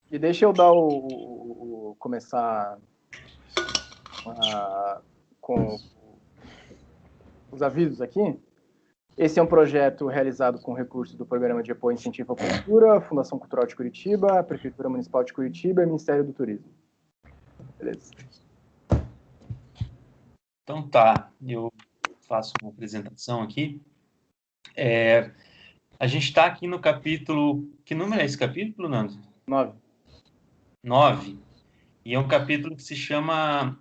E deixa eu dar começar com os avisos aqui. Esse é um projeto realizado com recursos do Programa de Apoio e Incentivo à Cultura, Fundação Cultural de Curitiba, Prefeitura Municipal de Curitiba e Ministério do Turismo. Beleza. Então tá, eu faço uma apresentação aqui. A gente está aqui no capítulo... Que número é esse capítulo, Nando? 9. E é um capítulo que se chama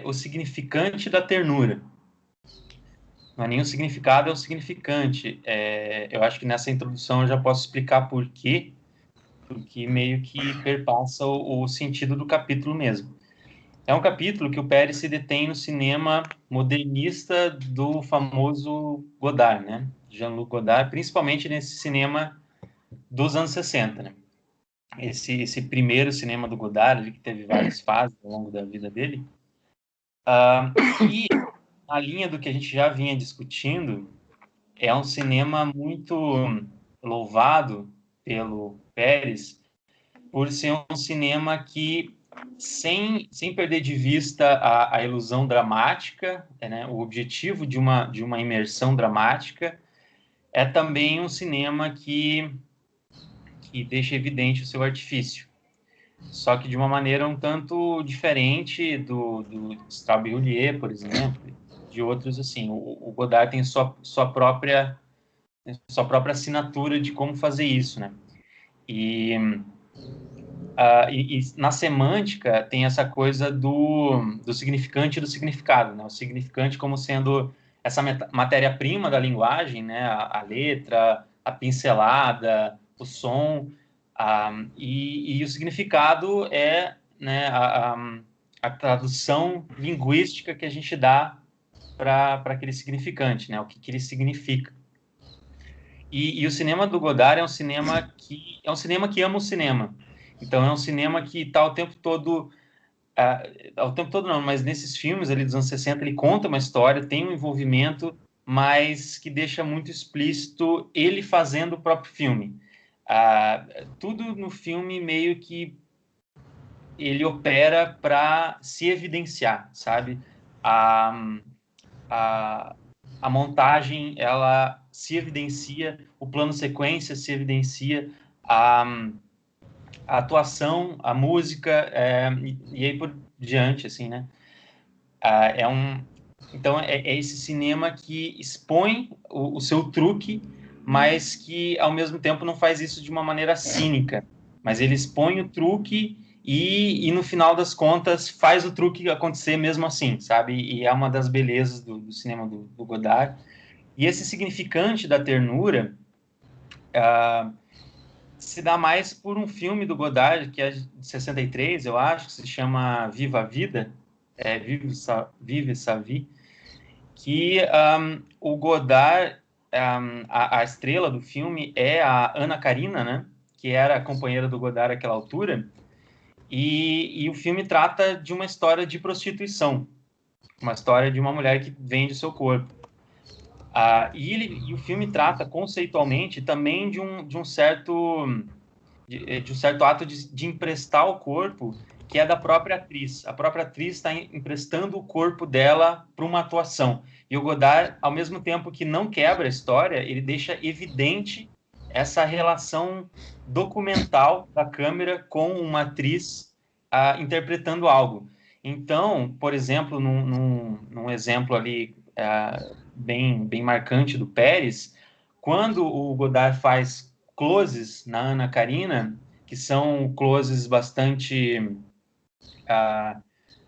O Significante da Ternura. Não é nem o significado, é o significante. Eu acho que nessa introdução eu já posso explicar por quê, porque meio que perpassa o sentido do capítulo mesmo. É um capítulo que o Pérez se detém no cinema modernista do famoso Godard, né? Jean-Luc Godard, principalmente nesse cinema dos anos 60, né? Esse primeiro cinema do Godard, que teve várias fases ao longo da vida dele. E a linha do que a gente já vinha discutindo é um cinema muito louvado pelo Pérez por ser um cinema que, sem perder de vista a ilusão dramática, né, o objetivo de uma imersão dramática, é também um cinema que deixa evidente o seu artifício. Só que de uma maneira um tanto diferente do Strauss-Houlier, por exemplo, de outros, assim. O Godard tem sua própria assinatura de como fazer isso, né? E na semântica tem essa coisa do significante e do significado, né? O significante como sendo essa matéria-prima da linguagem, né? A letra, a pincelada, o som, e o significado é, né, a tradução linguística que a gente dá para aquele significante, né? O que ele significa. E o cinema do Godard é um cinema que ama o cinema. Então, é um cinema que está o tempo todo... ao tempo todo não, mas nesses filmes ali dos anos 60, ele conta uma história, tem um envolvimento, mas que deixa muito explícito ele fazendo o próprio filme. Tudo no filme meio que ele opera para se evidenciar, sabe? A montagem, ela se evidencia, o plano sequência se evidencia, a atuação, a música, e aí por diante, assim, né? Então, é esse cinema que expõe o seu truque, mas que, ao mesmo tempo, não faz isso de uma maneira cínica. Mas ele expõe o truque e no final das contas, faz o truque acontecer mesmo assim, sabe? E é uma das belezas do cinema do Godard. E esse significante da ternura se dá mais por um filme do Godard, que é de 63, eu acho, que se chama Viva a Vida, Vive sa vie, que o Godard, a estrela do filme é a Ana Karina, né? Que era a companheira do Godard naquela altura, e o filme trata de uma história de prostituição, uma história de uma mulher que vende o seu corpo. E o filme trata conceitualmente também de um certo ato de emprestar o corpo, que é da própria atriz. A própria atriz está emprestando o corpo dela para uma atuação. E o Godard, ao mesmo tempo que não quebra a história, ele deixa evidente essa relação documental da câmera com uma atriz interpretando algo. Então, por exemplo, num exemplo ali bem marcante do Pérez, quando o Godard faz closes na Ana Karina, que são closes bastante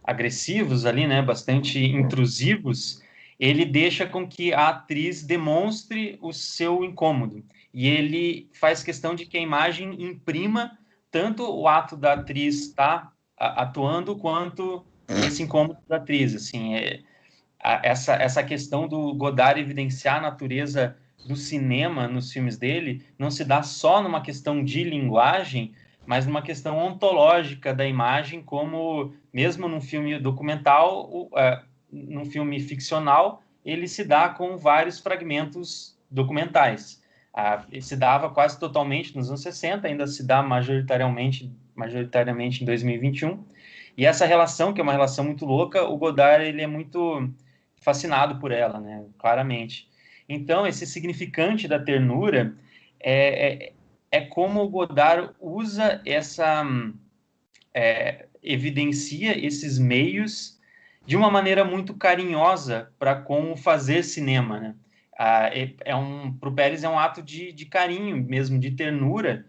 agressivos ali, né, bastante intrusivos, ele deixa com que a atriz demonstre o seu incômodo. E ele faz questão de que a imagem imprima tanto o ato da atriz estar atuando, quanto esse incômodo da atriz. Assim, essa questão do Godard evidenciar a natureza do cinema nos filmes dele não se dá só numa questão de linguagem, mas numa questão ontológica da imagem, como mesmo num filme documental, num filme ficcional, ele se dá com vários fragmentos documentais. Se dava quase totalmente nos anos 60, ainda se dá majoritariamente majoritariamente em 2021. E essa relação, que é uma relação muito louca, o Godard ele é muito fascinado por ela, né? Claramente. Então, esse significante da ternura é como o Godard usa evidencia esses meios de uma maneira muito carinhosa para com o fazer cinema, né? Para o Pérez é um ato de carinho mesmo, de ternura,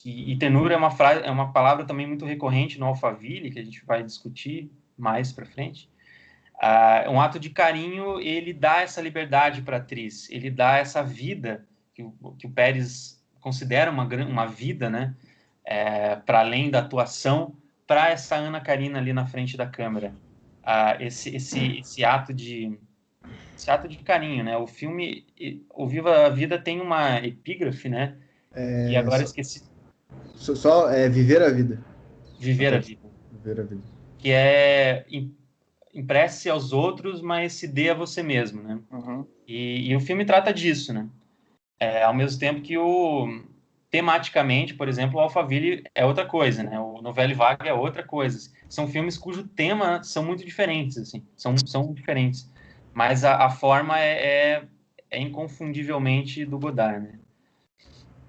e ternura é uma palavra também muito recorrente no Alphaville, que a gente vai discutir mais para frente. Um ato de carinho, ele dá essa liberdade para a atriz, ele dá essa vida que o Pérez considera uma vida, né? Para além da atuação, para essa Ana Karina ali na frente da câmera. Esse ato de carinho, né? O filme, o Viva a Vida tem uma epígrafe, né? E agora esqueci. Só viver a vida. Viver a vida. Viver a vida. Que é empreste aos outros, mas se dê a você mesmo, né? Uhum. E o filme trata disso, né? Ao mesmo tempo que tematicamente, por exemplo, o Alphaville é outra coisa, né? O Novelle Vague é outra coisa. São filmes cujo tema são muito diferentes, assim. São diferentes. Mas a forma é inconfundivelmente do Godard, né?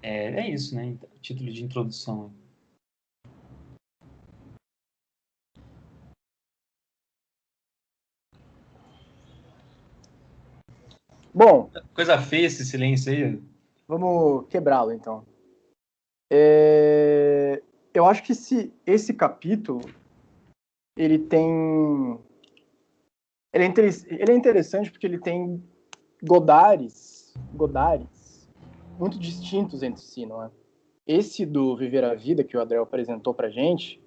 É isso, né? O título de introdução. Bom, coisa feia esse silêncio aí. Vamos quebrá-lo, então. Eu acho que esse capítulo ele é interessante porque ele tem Godards muito distintos entre si, não é? Esse do Viver a Vida que o Adriel apresentou pra gente,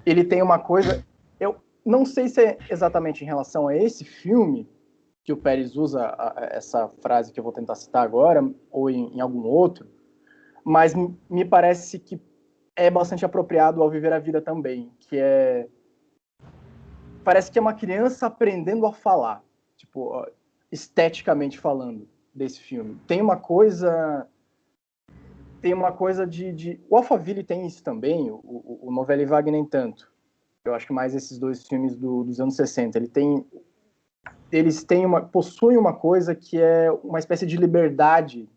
ele tem uma coisa, eu não sei se é exatamente em relação a esse filme que o Pérez usa essa frase que eu vou tentar citar agora, ou em algum outro, mas me parece que é bastante apropriado ao Viver a Vida também, que parece que é uma criança aprendendo a falar, tipo, esteticamente falando, desse filme. Tem uma coisa de... O Alphaville tem isso também, o Novelle Vague nem tanto. Eu acho que mais esses dois filmes dos anos 60. Eles possuem uma coisa que é uma espécie de liberdade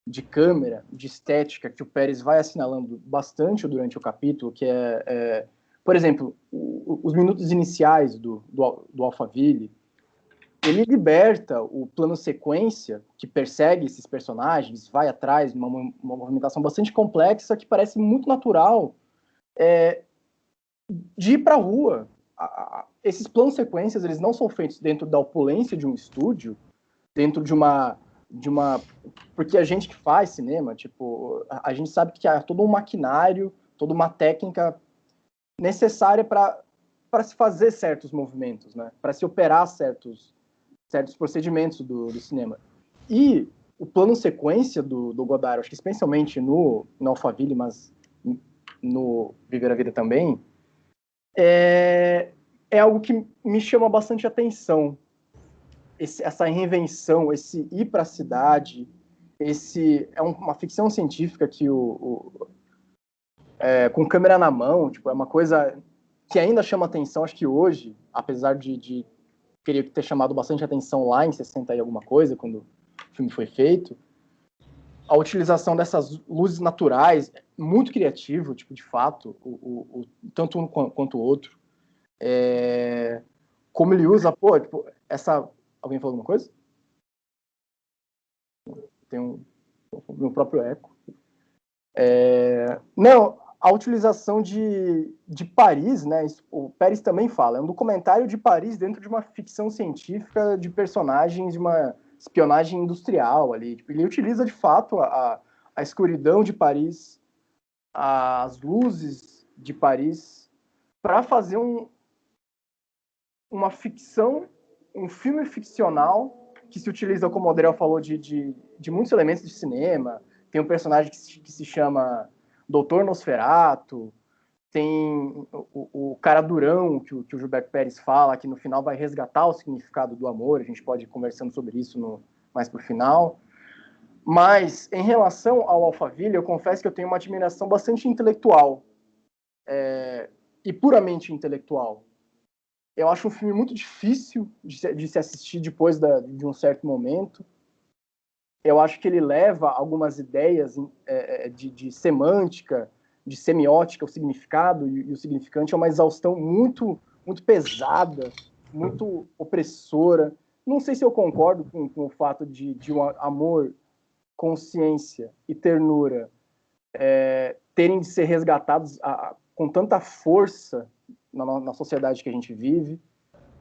de câmera, de estética, que o Pérez vai assinalando bastante durante o capítulo, que por exemplo, os minutos iniciais do Alphaville, ele liberta o plano sequência que persegue esses personagens, vai atrás, uma movimentação bastante complexa que parece muito natural de ir para a rua. Esses planos sequências, eles não são feitos dentro da opulência de um estúdio, dentro de uma porque a gente que faz cinema, tipo, a gente sabe que há todo um maquinário, toda uma técnica necessária para se fazer certos movimentos, né? Para se operar certos procedimentos do cinema. E o plano sequência do Godard, acho que especialmente no Alphaville, mas no Viver a Vida também, é algo que me chama bastante atenção. Essa reinvenção, esse ir para a cidade, uma ficção científica que com câmera na mão, tipo, é uma coisa que ainda chama atenção, acho que hoje, apesar de queria ter chamado bastante atenção lá em 60 e alguma coisa, quando o filme foi feito, a utilização dessas luzes naturais, muito criativo, tipo, de fato, tanto um quanto o outro. Como ele usa, tipo, Alguém falou alguma coisa? Tem meu próprio eco. Não, a utilização de Paris, né? O Pérez também fala, é um documentário de Paris dentro de uma ficção científica de personagens de uma espionagem industrial ali. Tipo, ele utiliza de fato a escuridão de Paris, as luzes de Paris, para fazer uma ficção, um filme ficcional que se utiliza, como o Adriel falou, de muitos elementos de cinema. Tem um personagem que se chama Doutor Nosferatu, tem o cara durão que o Gilberto Pérez fala, que no final vai resgatar o significado do amor. A gente pode ir conversando sobre isso mais pro final. Mas, em relação ao Alphaville, eu confesso que eu tenho uma admiração bastante intelectual e puramente intelectual. Eu acho um filme muito difícil de se assistir depois de um certo momento. Eu acho que ele leva algumas ideias de semântica, de semiótica, o significado e o significante é uma exaustão muito, muito pesada, muito opressora. Não sei se eu concordo com o fato de um amor, consciência e ternura terem de ser resgatados com tanta força na sociedade que a gente vive,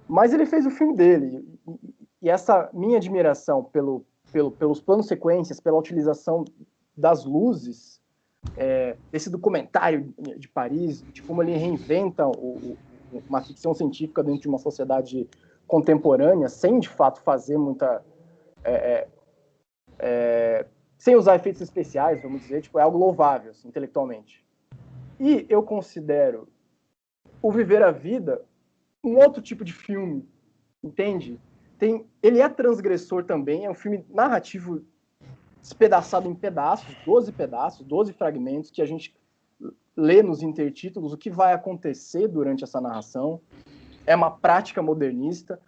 mas ele fez o filme dele, e essa minha admiração pelos planos sequências, pela utilização das luzes, esse documentário de Paris, de como ele reinventa uma ficção científica dentro de uma sociedade contemporânea, sem de fato fazer muita... sem usar efeitos especiais, vamos dizer, é algo louvável, assim, intelectualmente. E eu considero o Viver a Vida um outro tipo de filme, entende? Ele é transgressor também, é um filme narrativo despedaçado em pedaços, 12 fragmentos, que a gente lê nos intertítulos o que vai acontecer durante essa narração. É uma prática modernista,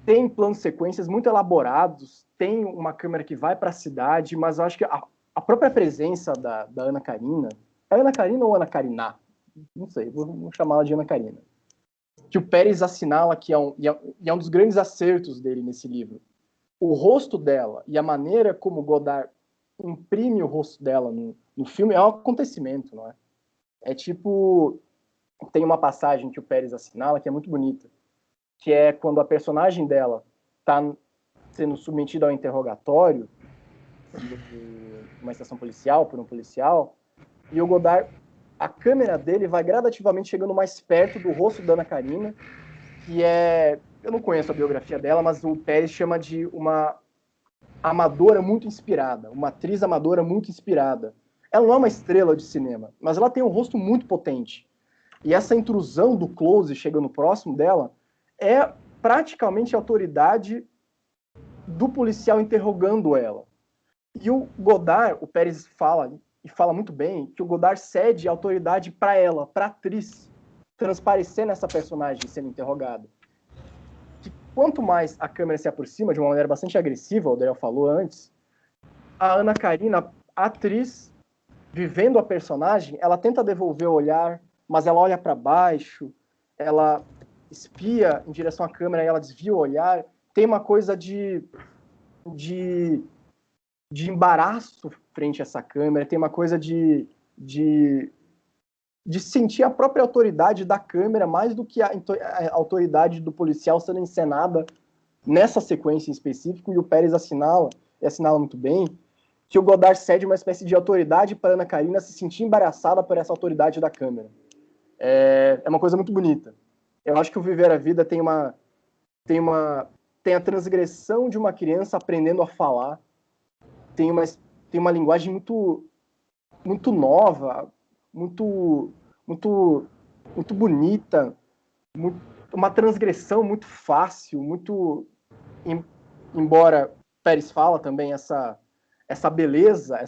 tem planos sequências muito elaborados, tem uma câmera que vai para a cidade, mas eu acho que a própria presença da Ana Karina... É Ana Karina ou Ana Kariná? Não sei, vou chamá-la de Ana Karina. Que o Pérez assinala que é um dos grandes acertos dele nesse livro. O rosto dela e a maneira como Godard imprime o rosto dela no filme é um acontecimento, não é? É tipo... Tem uma passagem que o Pérez assinala que é muito bonita, que é quando a personagem dela está sendo submetida ao interrogatório numa estação policial, por um policial, e o Godard, a câmera dele vai gradativamente chegando mais perto do rosto da Ana Karina, que eu não conheço a biografia dela, mas o Pérez chama de uma amadora muito inspirada, uma atriz amadora muito inspirada. Ela não é uma estrela de cinema, mas ela tem um rosto muito potente. E essa intrusão do close chegando próximo dela é praticamente a autoridade do policial interrogando ela. E o Godard, o Pérez fala, e fala muito bem, que o Godard cede a autoridade para ela, para a atriz, transparecer nessa personagem sendo interrogada. Que quanto mais a câmera se aproxima, de uma maneira bastante agressiva, o Daniel falou antes, a Ana Karina, a atriz, vivendo a personagem, ela tenta devolver o olhar, mas ela olha para baixo, ela espia em direção à câmera e ela desvia o olhar. Tem uma coisa de embaraço frente a essa câmera, tem uma coisa de sentir a própria autoridade da câmera mais do que a autoridade do policial sendo encenada nessa sequência em específico, e o Pérez assinala muito bem, que o Godard cede uma espécie de autoridade para Ana Karina se sentir embaraçada por essa autoridade da câmera. É uma coisa muito bonita. Eu acho que o Viver a Vida tem a transgressão de uma criança aprendendo a falar, tem uma linguagem muito, muito nova, muito, muito, muito bonita, uma transgressão muito fácil, embora Pérez fala também essa beleza,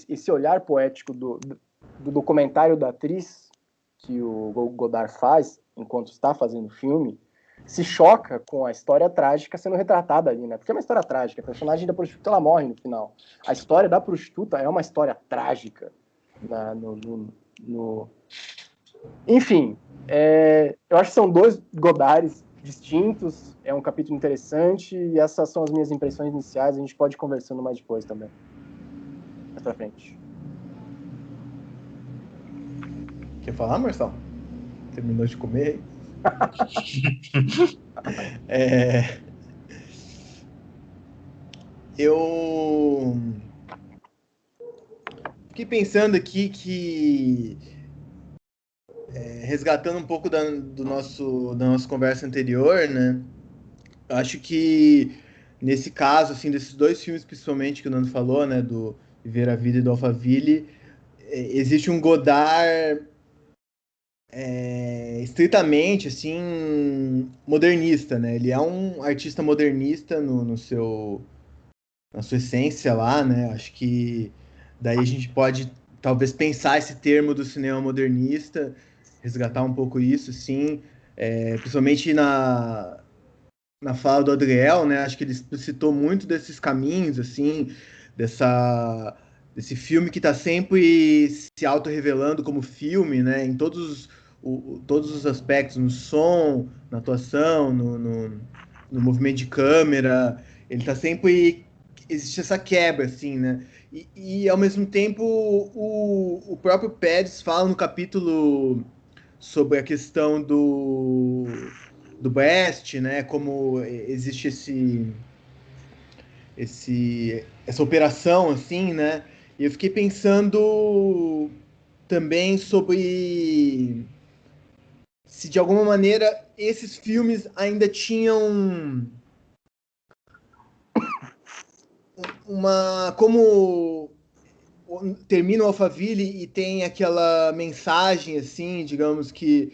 esse olhar poético do documentário da atriz que o Godard faz enquanto está fazendo o filme, se choca com a história trágica sendo retratada ali, né? Porque é uma história trágica, a personagem da prostituta ela morre no final. A história da prostituta é uma história trágica. Enfim, eu acho que são dois Godards distintos, é um capítulo interessante, e essas são as minhas impressões iniciais, a gente pode ir conversando mais depois também. Mais pra frente. Quer falar, Marcelo? Terminou de comer? Eu fiquei pensando aqui que, resgatando um pouco da nossa conversa anterior, né? Eu acho que nesse caso, assim, desses dois filmes principalmente que o Nando falou, né, do Viver a Vida e do Alphaville, existe um Godard estritamente, assim, modernista, né? Ele é um artista modernista na sua essência lá, né? Acho que daí a gente pode talvez pensar esse termo do cinema modernista, resgatar um pouco isso, sim, principalmente na fala do Adriel, né? Acho que ele explicitou muito desses caminhos, assim, desse filme que está sempre se auto-revelando como filme, né? Em todos os aspectos, no som, na atuação, no movimento de câmera, ele está sempre... Existe essa quebra, assim, né? E ao mesmo tempo, o próprio Pérez fala no capítulo sobre a questão do Brest, né? Como existe essa operação, assim, né? E eu fiquei pensando também sobre se de alguma maneira esses filmes ainda tinham como termina o Alphaville e tem aquela mensagem, assim, digamos que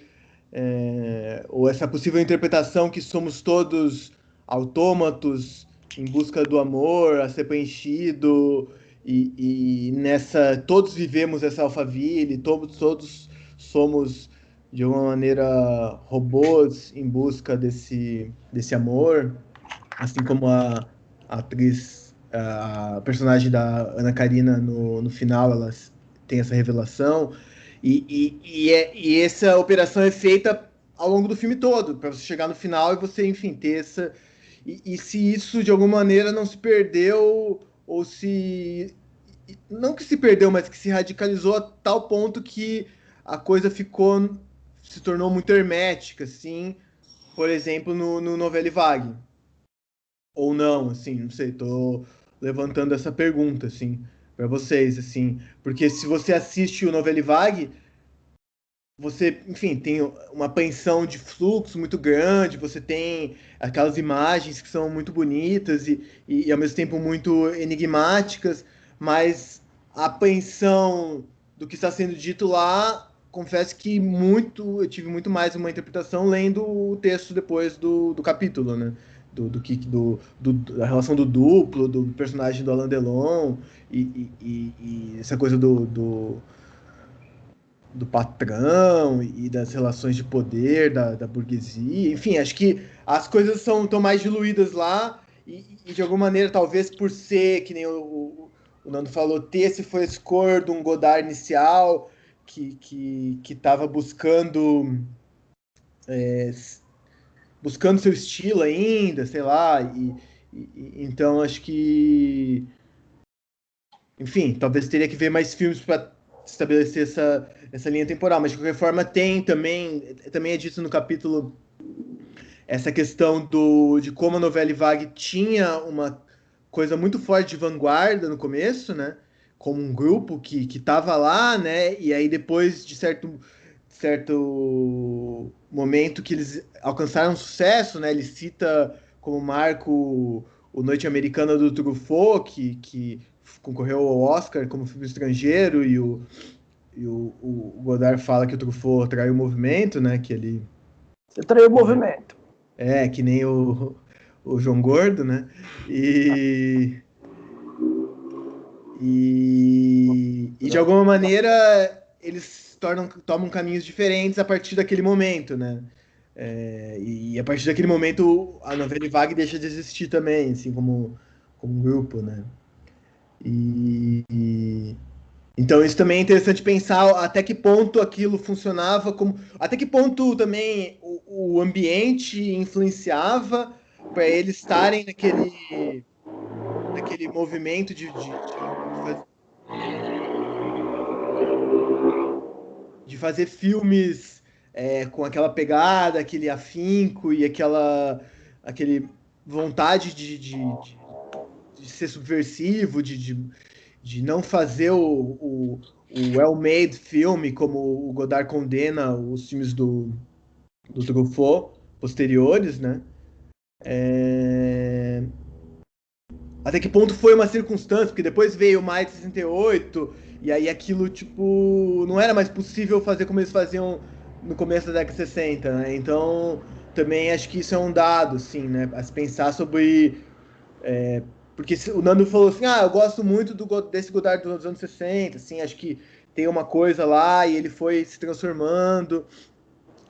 ou essa possível interpretação que somos todos autômatos em busca do amor a ser preenchido e nessa todos vivemos essa Alphaville, todos somos de alguma maneira robôs em busca desse amor, assim como a atriz, a personagem da Ana Karina no final, ela tem essa revelação. E essa operação é feita ao longo do filme todo, para você chegar no final e você, enfim, ter essa. E se isso de alguma maneira não se perdeu, ou se. Não que se perdeu, mas que se radicalizou a tal ponto que a coisa se tornou muito hermética, assim, por exemplo, no Novelle Vague. Ou não, assim, não sei, tô levantando essa pergunta, assim, para vocês, assim, porque se você assiste o Novelle Vague, você, enfim, tem uma apreensão de fluxo muito grande, você tem aquelas imagens que são muito bonitas e ao mesmo tempo muito enigmáticas, mas a apreensão do que está sendo dito lá, confesso que eu tive muito mais uma interpretação lendo o texto depois do capítulo, né? Da relação do duplo, do personagem do Alain Delon e essa coisa do patrão e das relações de poder da burguesia. Enfim, acho que as coisas estão mais diluídas lá e, de alguma maneira, talvez por ser, que nem o Nando falou, ter esse frescor de um Godard inicial que estava buscando seu estilo ainda, sei lá, então acho que, enfim, talvez teria que ver mais filmes para estabelecer essa linha temporal, mas de qualquer forma também é dito no capítulo essa questão de como a novela Vague tinha uma coisa muito forte de vanguarda no começo, né? Como um grupo que estava lá, né? E aí depois de certo momento que eles alcançaram sucesso, né? Ele cita como marco o Noite Americana do Truffaut, que concorreu ao Oscar como filme estrangeiro, o Godard fala que o Truffaut traiu o movimento, né? Que ele... Você traiu o movimento. Que nem o João Gordo, né? E de alguma maneira eles tomam caminhos diferentes a partir daquele momento, né? E a partir daquele momento a novela Vague deixa de existir também, assim como um grupo, né? Então isso também é interessante pensar até que ponto aquilo funcionava, até que ponto também o ambiente influenciava para eles estarem naquele movimento de fazer filmes com aquela pegada, aquele afinco e aquele vontade de ser subversivo, de não fazer o well-made filme, como o Godard condena os filmes do Truffaut posteriores, né? Até que ponto foi uma circunstância, porque depois veio o Maio de 68, e aí aquilo, tipo, não era mais possível fazer como eles faziam no começo da década de 60, né? Então, também acho que isso é um dado, assim, né? A se pensar sobre... porque o Nando falou assim, eu gosto muito desse Godard dos anos 60, assim, acho que tem uma coisa lá e ele foi se transformando.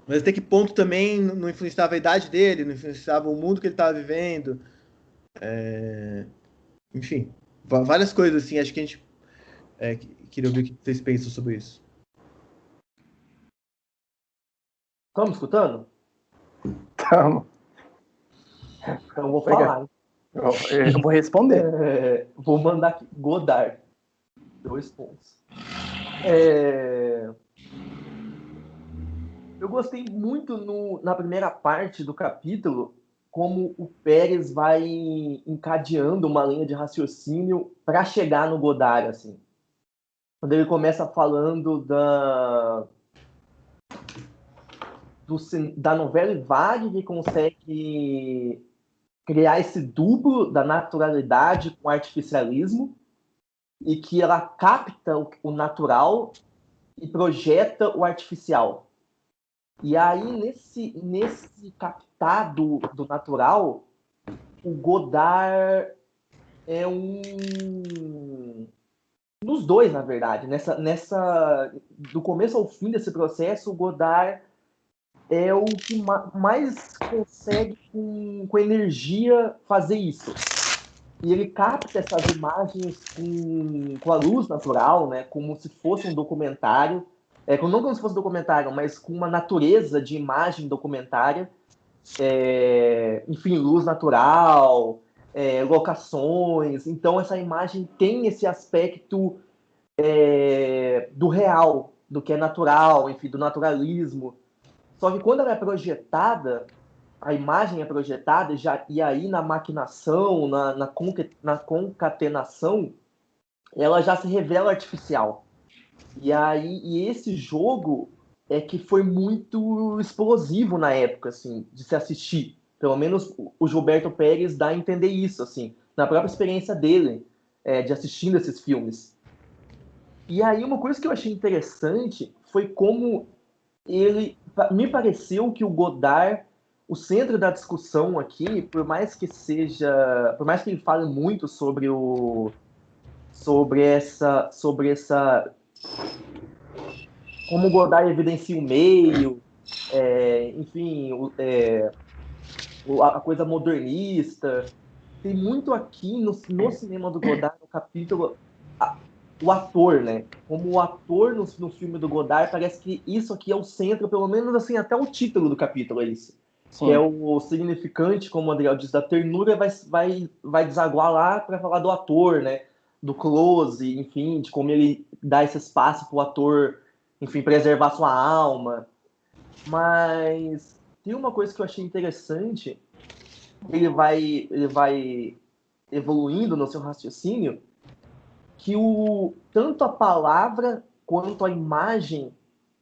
Mas até que ponto também não influenciava a idade dele, não influenciava o mundo que ele estava vivendo. Enfim, várias coisas assim. Acho que a gente queria ouvir o que vocês pensam sobre isso. Estão me escutando? Então, Então eu vou Obrigado. falar. eu vou responder. Vou mandar aqui. Godard. 2 pontos. Eu gostei muito na primeira parte do capítulo como o Pérez vai encadeando uma linha de raciocínio para chegar no Godard, assim. Quando ele começa falando da novela vague que consegue criar esse duplo da naturalidade com artificialismo e que ela capta o natural e projeta o artificial. E aí, nesse captar do natural, o Godard é nos dois, na verdade. Do começo ao fim desse processo, o Godard é o que mais consegue, com energia, fazer isso. E ele capta essas imagens com a luz natural, né, como se fosse um documentário. Não como se fosse um documentário, mas com uma natureza de imagem documentária. Enfim, luz natural, locações. Então, essa imagem tem esse aspecto do real, do que é natural, enfim, do naturalismo. Só que quando ela é projetada, a imagem é projetada, e aí na maquinação, na concatenação, ela já se revela artificial. E esse jogo é que foi muito explosivo na época, assim, de se assistir. Pelo menos o Gilberto Pérez dá a entender isso, assim, na própria experiência dele, de assistindo esses filmes. E aí uma coisa que eu achei interessante foi como me pareceu que o Godard, o centro da discussão aqui, por mais que ele fale muito sobre essa como o Godard evidencia o meio, enfim, a coisa modernista. Tem muito aqui no cinema do Godard, no capítulo, o ator, né? Como o ator no filme do Godard, parece que isso aqui é o centro, pelo menos assim, até o título do capítulo é isso. Sim. Que é o significante, como o Adriel diz, da ternura, vai desaguar lá para falar do ator, né? Do close, enfim, de como ele dá esse espaço para o ator, enfim, preservar sua alma. Mas tem uma coisa que eu achei interessante, ele vai evoluindo no seu raciocínio, que tanto a palavra quanto a imagem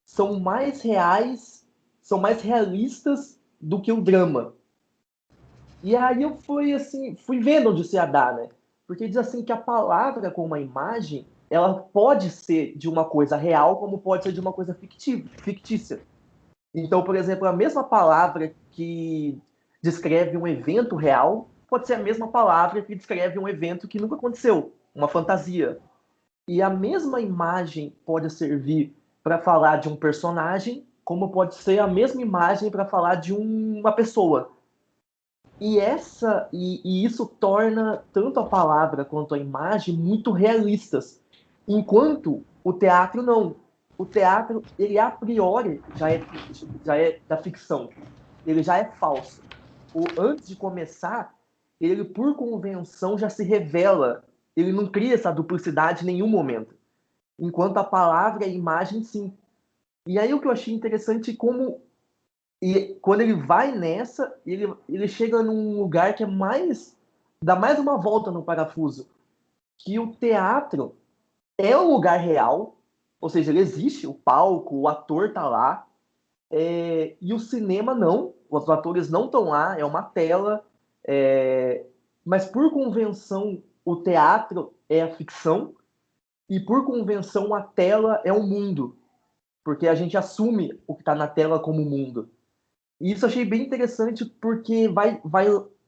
são mais reais, são mais realistas do que o drama. E aí eu fui vendo onde se ia dar, né? Porque diz assim que a palavra com uma imagem, ela pode ser de uma coisa real, como pode ser de uma coisa fictícia. Então, por exemplo, a mesma palavra que descreve um evento real pode ser a mesma palavra que descreve um evento que nunca aconteceu, uma fantasia. E a mesma imagem pode servir para falar de um personagem, como pode ser a mesma imagem para falar de uma pessoa. E isso torna tanto a palavra quanto a imagem muito realistas, enquanto o teatro não. O teatro, ele a priori já é da ficção, ele já é falso. Antes de começar, ele por convenção já se revela, ele não cria essa duplicidade em nenhum momento. Enquanto a palavra e a imagem, sim. E aí o que eu achei interessante quando ele vai nessa, ele chega num lugar que dá mais uma volta no parafuso, que o teatro é um lugar real, ou seja, ele existe, o palco, o ator tá lá, e o cinema não, os atores não estão lá, é uma tela, mas por convenção o teatro é a ficção, e por convenção a tela é o mundo, porque a gente assume o que está na tela como mundo. E isso eu achei bem interessante porque vai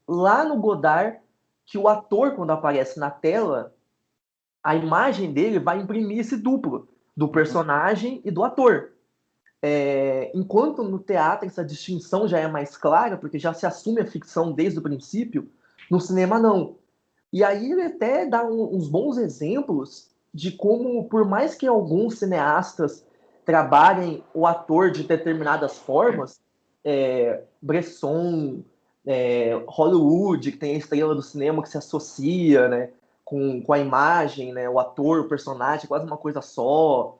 lá no Godard que o ator, quando aparece na tela, a imagem dele vai imprimir esse duplo. do personagem e do ator. Enquanto no teatro essa distinção já é mais clara, porque já se assume a ficção desde o princípio, no cinema não. E aí ele até dá uns bons exemplos de como, por mais que alguns cineastas trabalhem o ator de determinadas formas, Bresson, Hollywood, que tem a estrela do cinema que se associa, né, com a imagem, né, o ator, o personagem, quase uma coisa só.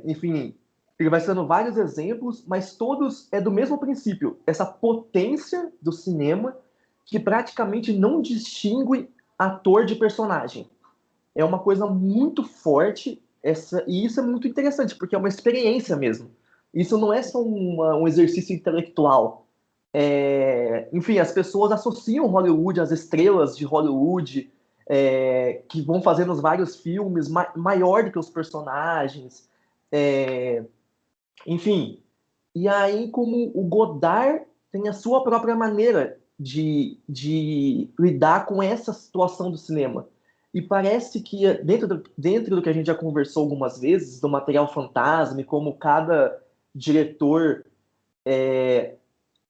Enfim, ele vai sendo vários exemplos, mas todos é do mesmo princípio, essa potência do cinema que praticamente não distingue ator de personagem. É uma coisa muito forte, e isso é muito interessante, porque é uma experiência mesmo. Isso não é só um exercício intelectual. Enfim, as pessoas associam Hollywood, as estrelas de Hollywood, que vão fazendo os vários filmes, maior do que os personagens. Enfim, e aí como o Godard tem a sua própria maneira de lidar com essa situação do cinema. E parece que, dentro do que a gente já conversou algumas vezes, do material fantasma, e como cada diretor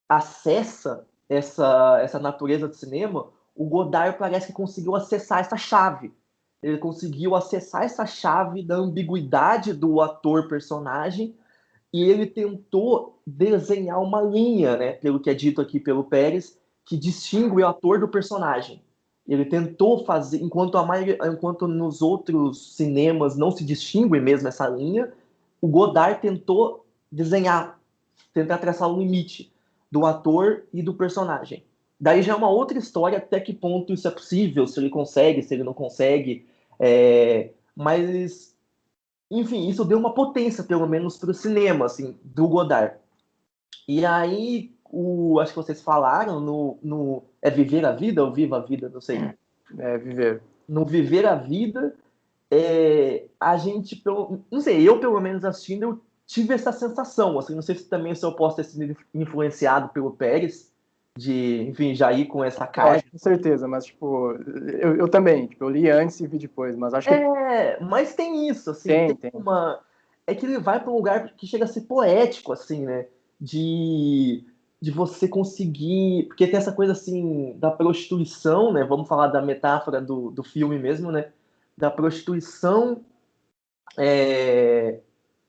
acessa essa natureza do cinema, o Godard parece que conseguiu acessar essa chave. Ele conseguiu acessar essa chave da ambiguidade do ator-personagem, e ele tentou desenhar uma linha, né, pelo que é dito aqui pelo Pérez, que distingue o ator do personagem. Ele tentou fazer, enquanto nos outros cinemas não se distingue mesmo essa linha, o Godard tentou tentar traçar um limite do ator e do personagem. Daí já é uma outra história até que ponto isso é possível, se ele consegue, se ele não consegue. Mas, enfim, isso deu uma potência, pelo menos, para o cinema, assim, do Godard. E aí, acho que vocês falaram no Viver a Vida ou Viva a Vida, não sei. Viver. No Viver a Vida, a gente, não sei, eu pelo menos assistindo, eu tive essa sensação, assim, não sei se também eu posso ter sido influenciado pelo Pérez, de, enfim, já ir com essa carga. Com certeza, mas, tipo, eu também, tipo, eu li antes e vi depois, mas acho que... Mas tem isso, assim, tem. É que ele vai para um lugar que chega a ser poético, assim, né, de você conseguir, porque tem essa coisa, assim, da prostituição, né, vamos falar da metáfora do filme mesmo, né, da prostituição,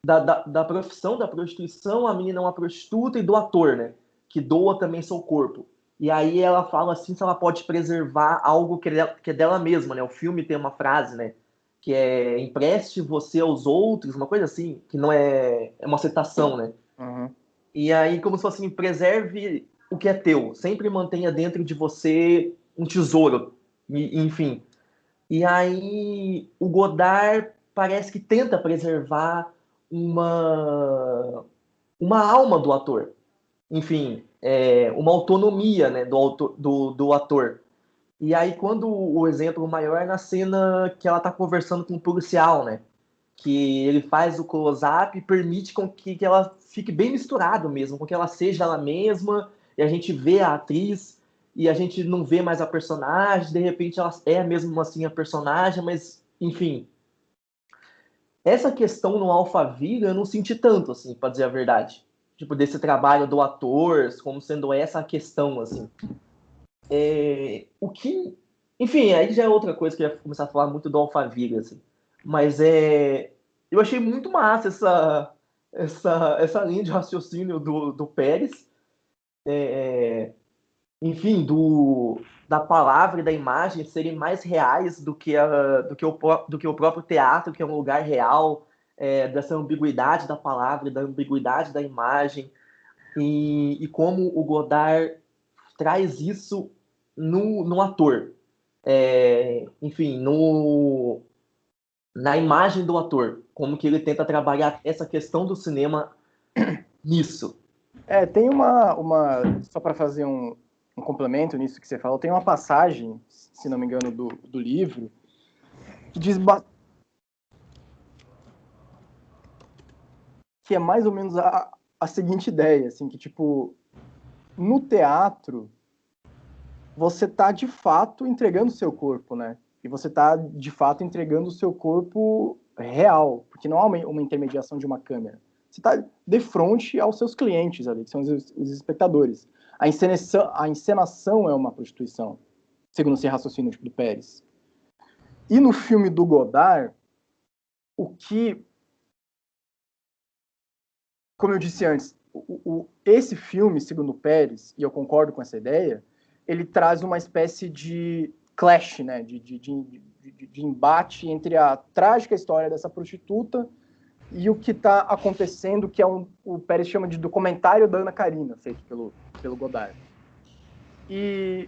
da profissão da prostituição, a menina é uma prostituta, e do ator, né, que doa também seu corpo. E aí ela fala assim se ela pode preservar algo que é dela mesma, né? O filme tem uma frase, né, que é empreste você aos outros, uma coisa assim, que não é uma citação, né? Uhum. E aí como se fosse assim, preserve o que é teu, sempre mantenha dentro de você um tesouro, enfim. E aí o Godard parece que tenta preservar uma alma do ator. Enfim, uma autonomia, né, do ator. E aí quando o exemplo maior é na cena que ela está conversando com o policial, né? Que ele faz o close-up e permite com que ela fique bem misturado mesmo, com que ela seja ela mesma, e a gente vê a atriz, e a gente não vê mais a personagem, de repente ela é mesmo assim a personagem, mas, enfim. Essa questão no Alphaville eu não senti tanto, assim, pra dizer a verdade. Tipo, desse trabalho do ator, como sendo essa a questão, assim. O que... Enfim, aí já é outra coisa que eu ia começar a falar muito do Alphaville, assim. Mas eu achei muito massa essa linha de raciocínio do Pérez. Enfim, da palavra e da imagem serem mais reais do que o próprio teatro, que é um lugar real, dessa ambiguidade da palavra, da ambiguidade da imagem, e como o Godard traz isso no ator. Enfim, na imagem do ator, como que ele tenta trabalhar essa questão do cinema nisso. Tem só para fazer um complemento nisso que você falou, tem uma passagem, se não me engano, do livro, que diz que é mais ou menos a seguinte ideia, assim, que, tipo, no teatro, você tá, de fato, entregando o seu corpo, né? E você tá, de fato, entregando o seu corpo real, porque não há uma intermediação de uma câmera. Você está de frente aos seus clientes ali, que são os espectadores. A encenação é uma prostituição, segundo esse raciocínio do Pérez. E no filme do Godard, como eu disse antes, esse filme, segundo o Pérez, e eu concordo com essa ideia, ele traz uma espécie de clash, né, de embate entre a trágica história dessa prostituta e o que está acontecendo, que é o Pérez chama de documentário da Ana Karina, feito pelo Godard. E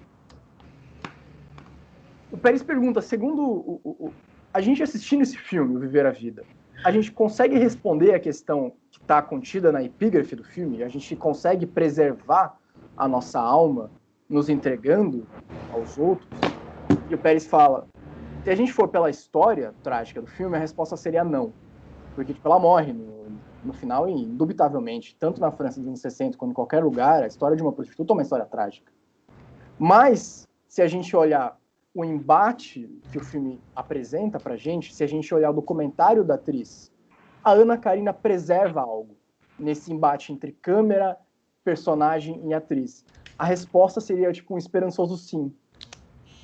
o Pérez pergunta, segundo a gente assistindo esse filme, O Viver a Vida, a gente consegue responder a questão que está contida na epígrafe do filme? A gente consegue preservar a nossa alma nos entregando aos outros? E o Pérez fala, se a gente for pela história trágica do filme, a resposta seria não. Porque ela morre no final, e indubitavelmente, tanto na França dos anos 60 quanto em qualquer lugar, a história de uma prostituta é uma história trágica. Mas, se a gente olhar o embate que o filme apresenta pra gente, se a gente olhar o documentário da atriz, a Ana Karina preserva algo nesse embate entre câmera, personagem e atriz. A resposta seria tipo um esperançoso sim,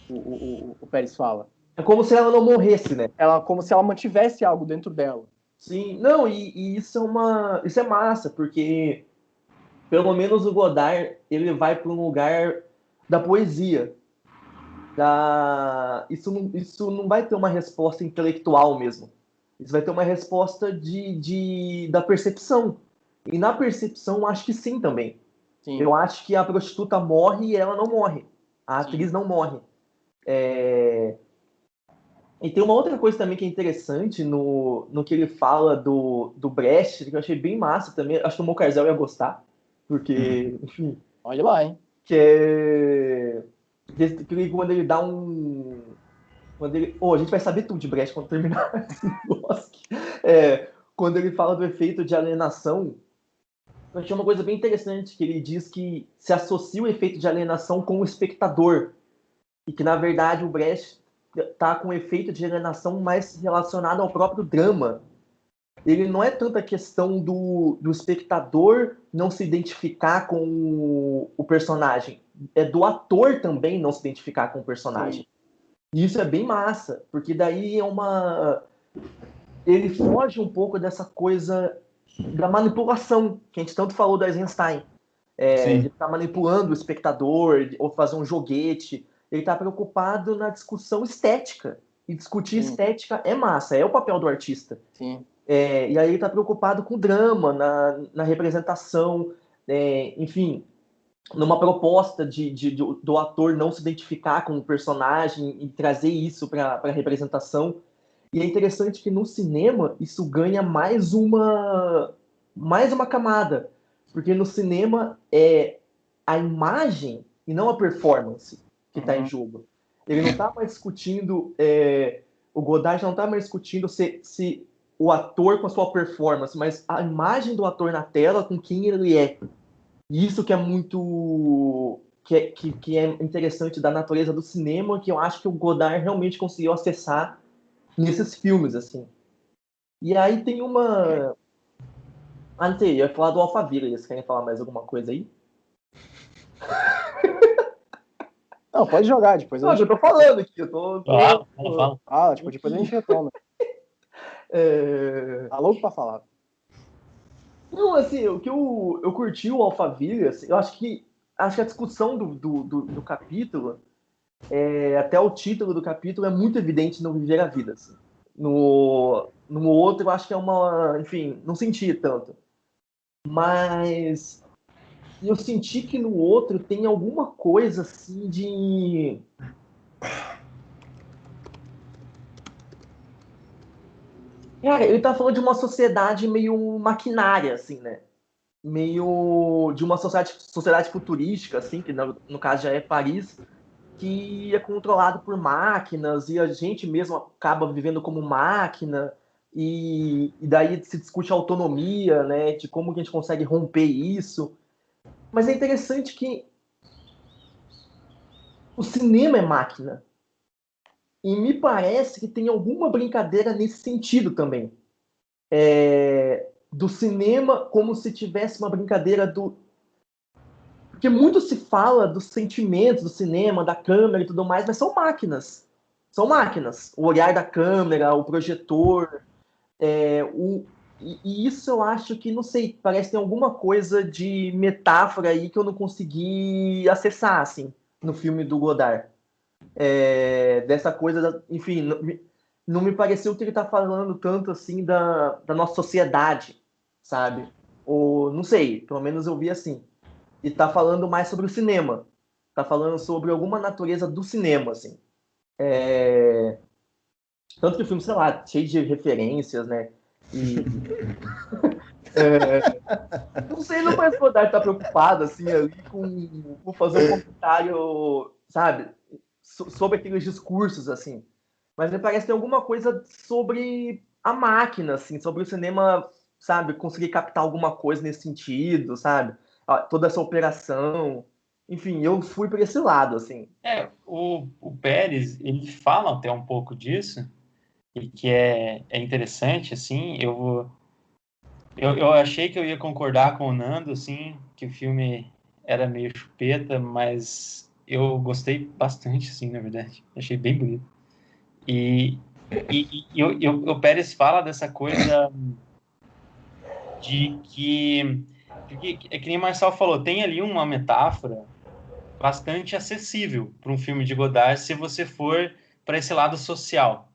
o Pérez fala. É como se ela não morresse, né? Como se ela mantivesse algo dentro dela. Sim, não, e isso é massa, porque pelo menos o Godard, ele vai para um lugar da poesia. Isso não vai ter uma resposta intelectual mesmo. Isso vai ter uma resposta da percepção. E na percepção, acho que sim também. Sim. Eu acho que a prostituta morre e ela não morre. A atriz não morre. E tem uma outra coisa também que é interessante no que ele fala do Brecht, que eu achei bem massa também. Acho que o Mocarzel ia gostar. Porque, enfim... Olha lá, hein? Que é... Quando ele dá a gente vai saber tudo de Brecht quando terminar esse negócio. Quando ele fala do efeito de alienação, eu achei uma coisa bem interessante, que ele diz que se associa o efeito de alienação com o espectador. E que, na verdade, o Brecht está com o efeito de alienação mais relacionado ao próprio drama. Ele não é tanta questão do espectador não se identificar com o personagem. É do ator também não se identificar com o personagem. Sim. E isso é bem massa, porque daí ele foge um pouco dessa coisa da manipulação, que a gente tanto falou do Eisenstein. De estar manipulando o espectador, ou fazer um joguete. Ele está preocupado na discussão estética. E discutir estética é massa, é o papel do artista. Sim. E aí ele está preocupado com o drama, na representação, enfim, numa proposta do ator não se identificar com o personagem e trazer isso para a representação. E é interessante que no cinema isso ganha mais uma camada, porque no cinema é a imagem e não a performance que está em jogo. Ele não está mais discutindo, o Godard não está mais discutindo se o ator com a sua performance, mas a imagem do ator na tela com quem ele é. E isso que é muito... que é interessante da natureza do cinema, que eu acho que o Godard realmente conseguiu acessar nesses filmes, assim. E aí tem uma... não sei, eu ia falar do Alphaville, vocês querem falar mais alguma coisa aí? Não, pode jogar, depois eu tô falando aqui, Fala. Depois a gente retoma. Tá louco pra falar. Não, assim, o que eu curti o Alphaville, assim, eu acho que a discussão do capítulo, até o título do capítulo é muito evidente no Viver a Vida, assim. No outro, eu acho que é enfim, não senti tanto. Mas eu senti que no outro tem alguma coisa, assim, de... Cara, ele tá falando de uma sociedade meio maquinária, assim, né? Meio de uma sociedade futurística, assim, que no caso já é Paris, que é controlado por máquinas e a gente mesmo acaba vivendo como máquina e daí se discute a autonomia, né? De como que a gente consegue romper isso. Mas é interessante que o cinema é máquina. E me parece que tem alguma brincadeira nesse sentido também. Do cinema como se tivesse uma brincadeira do... Porque muito se fala dos sentimentos do cinema, da câmera e tudo mais, mas são máquinas. São máquinas. O olhar da câmera, o projetor, e isso eu acho que, não sei, parece que tem alguma coisa de metáfora aí que eu não consegui acessar, assim, no filme do Godard. Dessa coisa, enfim, não me pareceu que ele tá falando tanto, assim, da nossa sociedade, sabe? Ou, não sei, pelo menos eu vi assim. E tá falando mais sobre o cinema. Tá falando sobre alguma natureza do cinema, assim. Tanto que o filme, sei lá, cheio de referências, né? E não sei, não parece que o Godard estar preocupado, assim, ali com fazer um comentário, sabe, sobre aqueles discursos, assim. Mas me parece que tem alguma coisa sobre a máquina, assim, sobre o cinema, sabe, conseguir captar alguma coisa nesse sentido, sabe? Toda essa operação. Enfim, eu fui para esse lado, assim. O Pérez, ele fala até um pouco disso, e que é interessante, assim, eu achei que eu ia concordar com o Nando, assim, que o filme era meio chupeta, mas eu gostei bastante, assim, na verdade. Achei bem bonito. O Pérez fala dessa coisa de que... Porque, é que nem o Marcel falou, tem ali uma metáfora bastante acessível para um filme de Godard se você for para esse lado social,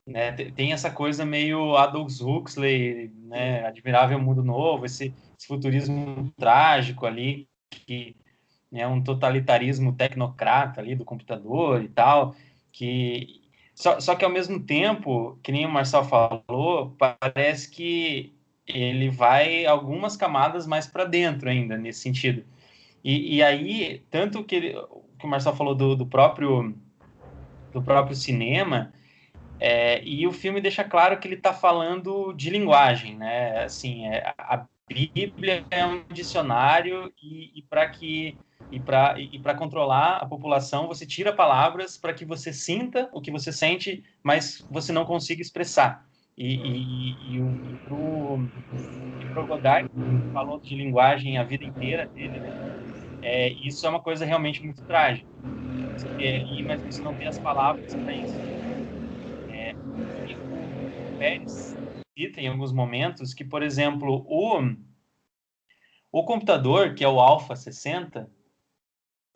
né? Tem essa coisa meio Aldous Huxley, né? Admirável Mundo Novo, esse futurismo trágico ali, que é um totalitarismo tecnocrata ali do computador e tal, que só que ao mesmo tempo, que nem o Marcel falou, parece que ele vai algumas camadas mais para dentro ainda nesse sentido. E aí, tanto que o Marcel falou do próprio cinema, e o filme deixa claro que ele está falando de linguagem, né? Assim, a Bíblia é um dicionário e para controlar a população, você tira palavras para que você sinta o que você sente, mas você não consiga expressar. Pro Godard, que falou de linguagem a vida inteira dele, né? Isso é uma coisa realmente muito trágica. Mas você não tem as palavras para isso. E o Pérez cita em alguns momentos que, por exemplo, o computador, que é o Alpha 60,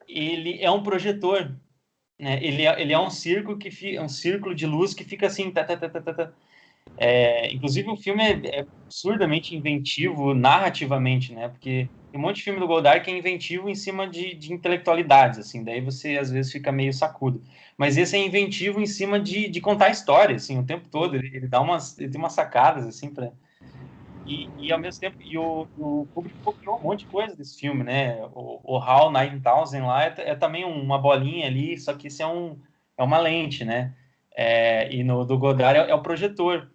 ele é um projetor, né? Ele é um círculo um círculo de luz que fica assim, tá, tá, tá, tá, tá. Inclusive o filme é absurdamente inventivo narrativamente, né? Porque tem um monte de filme do Godard que é inventivo em cima de intelectualidades, assim, daí você às vezes fica meio sacudo. Mas esse é inventivo em cima de contar história, assim, o tempo todo. Ele tem umas sacadas, assim, e ao mesmo tempo, o Kubrick copiou um monte de coisa desse filme, né? O HAL 9000 lá é também uma bolinha ali, só que isso é uma lente, né? E no do Godard é o projetor.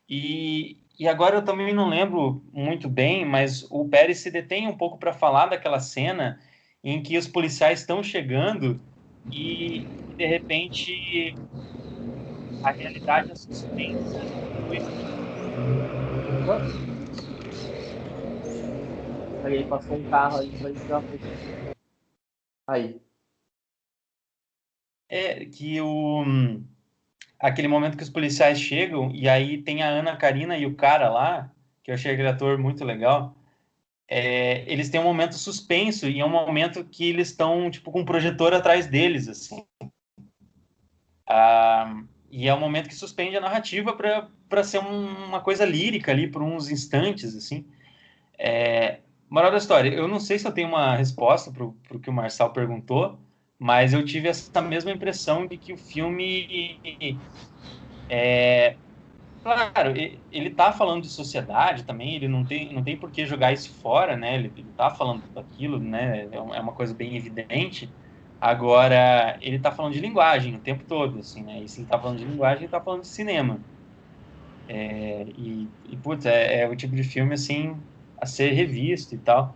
E agora eu também não lembro muito bem, mas o Pérez se detém um pouco para falar daquela cena em que os policiais estão chegando e, de repente, a realidade é suspensa. Aí passou um carro aí, vai já... Aí. Aquele momento que os policiais chegam e aí tem a Ana Karina e o cara lá, que eu achei aquele ator muito legal. Eles têm um momento suspenso e é um momento que eles estão tipo com um projetor atrás deles, assim. E é um momento que suspende a narrativa para ser uma coisa lírica ali por uns instantes, assim. Moral da história, eu não sei se eu tenho uma resposta para o que o Marçal perguntou, mas eu tive essa mesma impressão de que o filme claro, ele está falando de sociedade também, ele não tem por que jogar isso fora, né? Ele está falando daquilo, né? É uma coisa bem evidente. Agora, ele está falando de linguagem o tempo todo, assim, né? E se ele está falando de linguagem, ele está falando de cinema. Putz, é o tipo de filme, assim, a ser revisto e tal.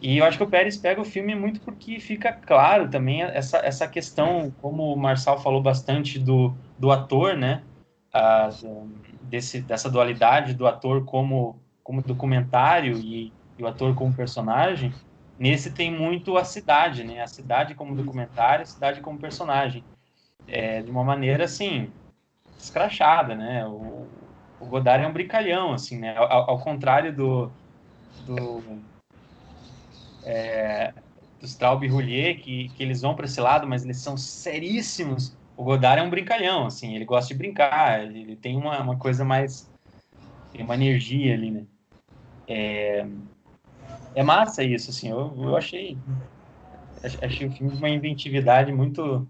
E eu acho que o Pérez pega o filme muito porque fica claro também essa questão, como o Marçal falou bastante do ator, né? Dessa dualidade do ator como documentário e o ator como personagem. Nesse tem muito a cidade, né? A cidade como documentário, a cidade como personagem. De uma maneira, assim, escrachada, né? O Godard é um brincalhão, assim, né? Ao contrário dos Traub e Roulier, que eles vão para esse lado, mas eles são seríssimos. O Godard é um brincalhão, assim, ele gosta de brincar, ele tem uma coisa mais... tem uma energia ali, né? É massa isso, assim, eu achei o filme de uma inventividade muito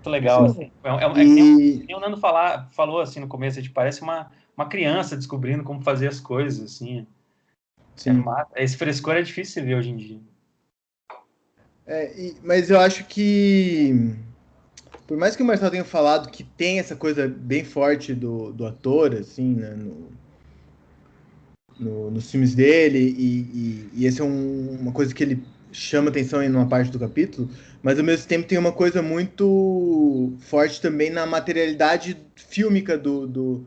legal, Sim. assim. É que E nem o Nando falou, assim, no começo, a gente parece uma criança descobrindo como fazer as coisas, assim. sim. Esse frescor é difícil de ver hoje em dia. Mas eu acho que, por mais que o Marcelo tenha falado que tem essa coisa bem forte do ator, assim, né, nos filmes dele, e essa é uma coisa que ele chama atenção em uma parte do capítulo, mas ao mesmo tempo tem uma coisa muito forte também na materialidade fílmica do, do-